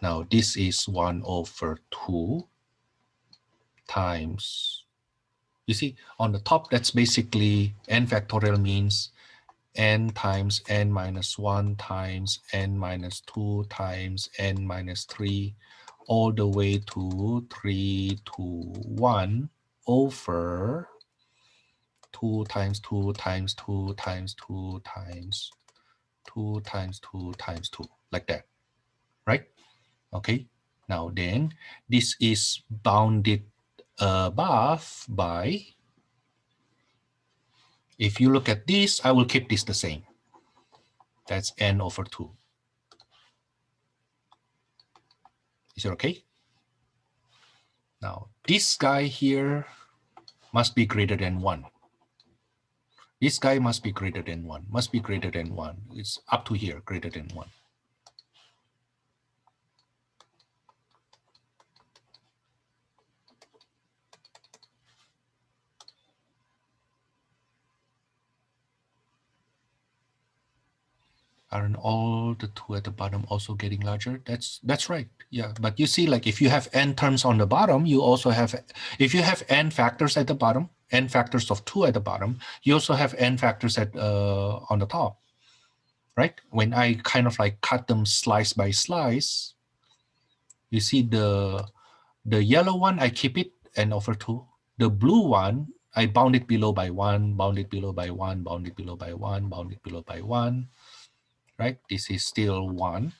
A: Now this is 1 over 2 times, you see on the top, that's basically n factorial means n times n minus 1 times n minus 2 times n minus 3 all the way to 3 to 1 over 2 times 2 times 2 times 2 times 2 times 2 times 2, like that, right? Okay, now then this is bounded above by, if you look at this, I will keep this the same. That's n over 2. Is it okay? Now, this guy here must be greater than 1. This guy must be greater than 1, must be greater than 1. It's up to here, greater than 1. Aren't all the 2 at the bottom also getting larger? That's right. Yeah, but you see, like if you have n terms on the bottom, you also have, if you have n factors at the bottom, n factors of 2 at the bottom, you also have n factors at on the top, right? When I kind of like cut them slice by slice, you see the yellow one, I keep it n over 2. The blue one, I bound it below by 1, bound it below by 1, bound it below by 1, bound it below by 1. Right? This is still 1.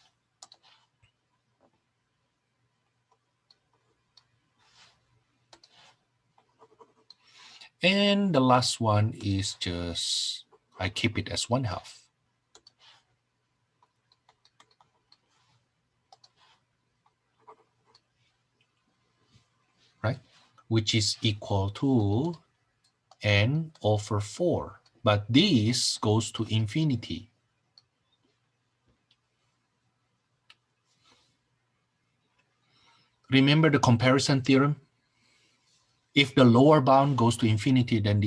A: And the last one is just, I keep it as 1/2. Right? Which is equal to n over 4. But this goes to infinity. Remember the comparison theorem? If the lower bound goes to infinity, then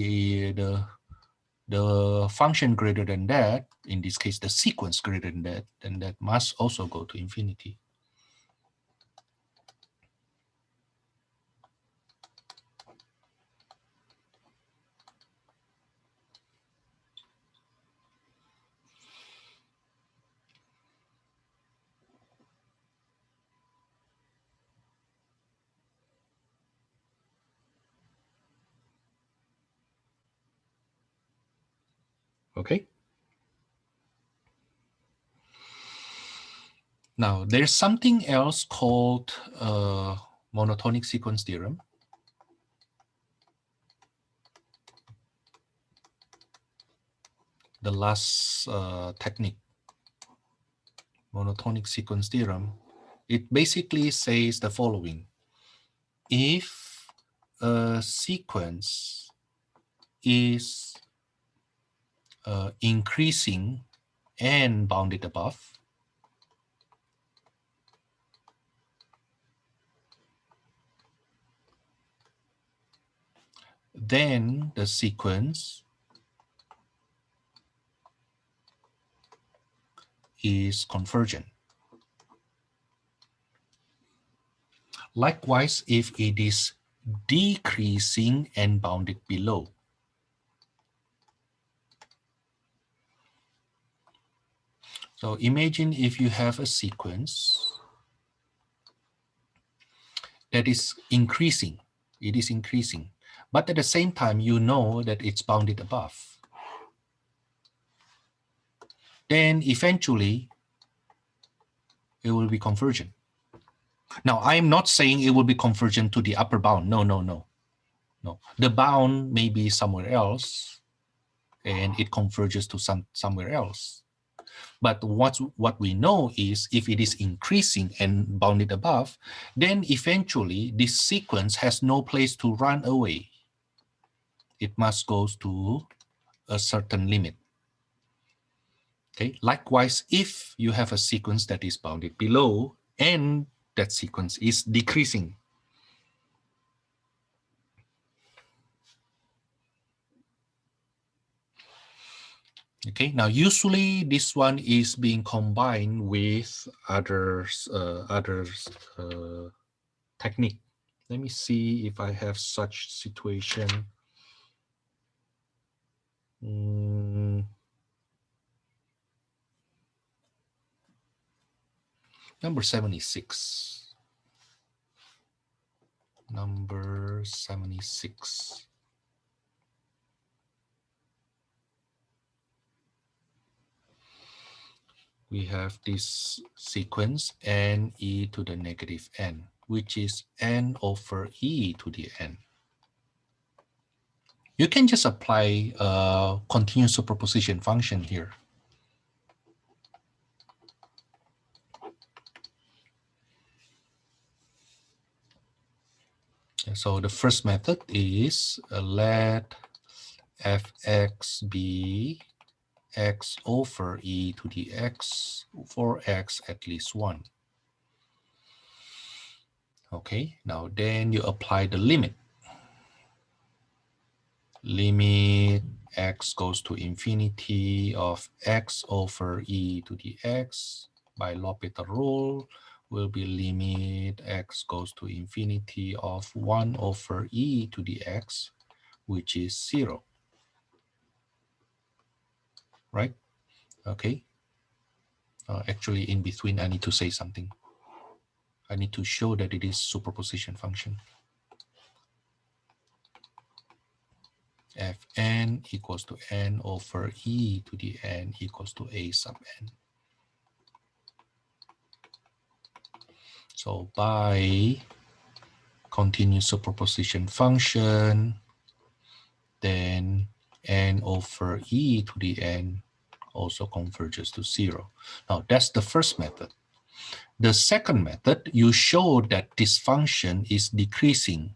A: the function greater than that, in this case, the sequence greater than that, then that must also go to infinity. Okay. Now, there's something else called monotonic sequence theorem. The last technique, monotonic sequence theorem, it basically says the following. If a sequence is increasing and bounded above, then the sequence is convergent. Likewise, if it is decreasing and bounded below. So imagine if you have a sequence that is increasing, it is increasing, but at the same time, you know that it's bounded above. Then eventually, it will be convergent. Now, I'm not saying it will be convergent to the upper bound. No, no, no, no. The bound may be somewhere else, and it converges to somewhere else. But what we know is if it is increasing and bounded above, then eventually this sequence has no place to run away. It must go to a certain limit. Okay, likewise, if you have a sequence that is bounded below and that sequence is decreasing. Okay, now usually this one is being combined with others technique. Let me see if I have such situation. Number 76. Number 76. We have this sequence n(e) to the negative n, which is n over e to the n. You can just apply a continuous superposition function here. So the first method is let fx be x over e to the x for x at least 1. Okay, now then you apply the limit. Limit x goes to infinity of x over e to the x by L'Hopital rule will be limit x goes to infinity of 1 over e to the x, which is 0. Right? Okay. Actually, in between, I need to say something. I need to show that it is superposition function. Fn equals to n over e to the n equals to a sub n. So by continuous superposition function, then n over e to the n also converges to 0. Now that's the first method. The second method, you show that this function is decreasing.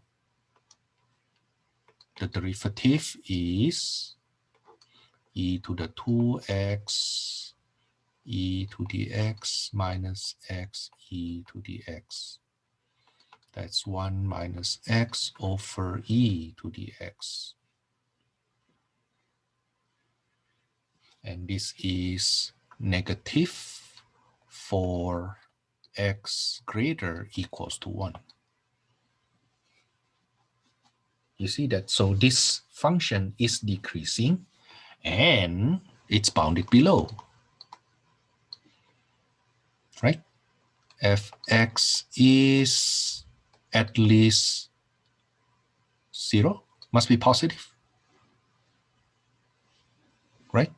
A: The derivative is e to the 2x e to the x minus x e to the x. That's 1 minus x over e to the x. And this is negative for x greater equals to 1. You see that? So this function is decreasing and it's bounded below. Right? Fx is at least 0, must be positive. Right?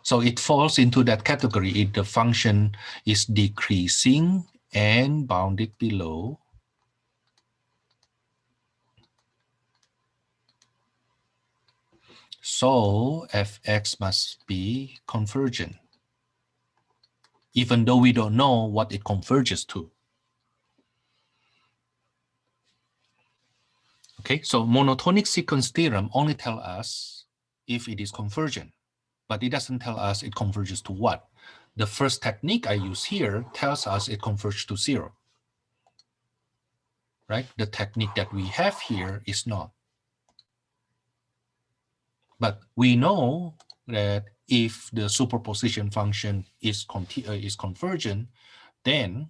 A: So it falls into that category if the function is decreasing and bounded below. So fx must be convergent, even though we don't know what it converges to. Okay, so monotonic sequence theorem only tells us if it is convergent, but it doesn't tell us it converges to what. The first technique I use here tells us it converges to 0. Right? The technique that we have here is not. But we know that if the superposition function is convergent, then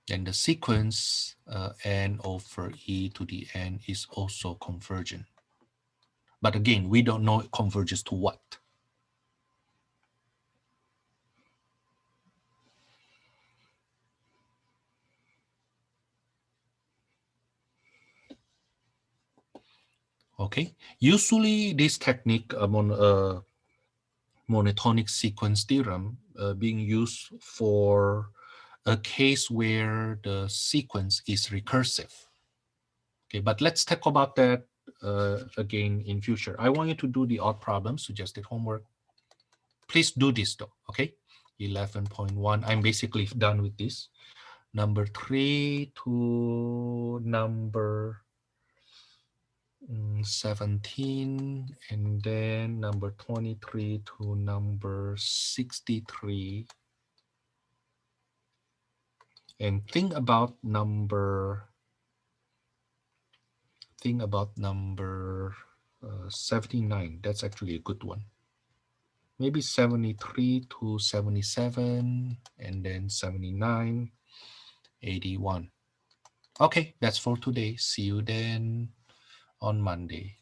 A: the sequence n over e to the n is also convergent. But again, we don't know it converges to what. Okay, usually this technique, monotonic sequence theorem, being used for a case where the sequence is recursive. Okay, but let's talk about that again in future. I want you to do the odd problem, suggested homework. Please do this though, okay? 11.1, I'm basically done with this. Number 3 to number 17, and then number 23 to number 63. And think about number 79. That's actually a good one. Maybe 73 to 77, and then 79, 81. Okay, that's for today. See you then on Monday.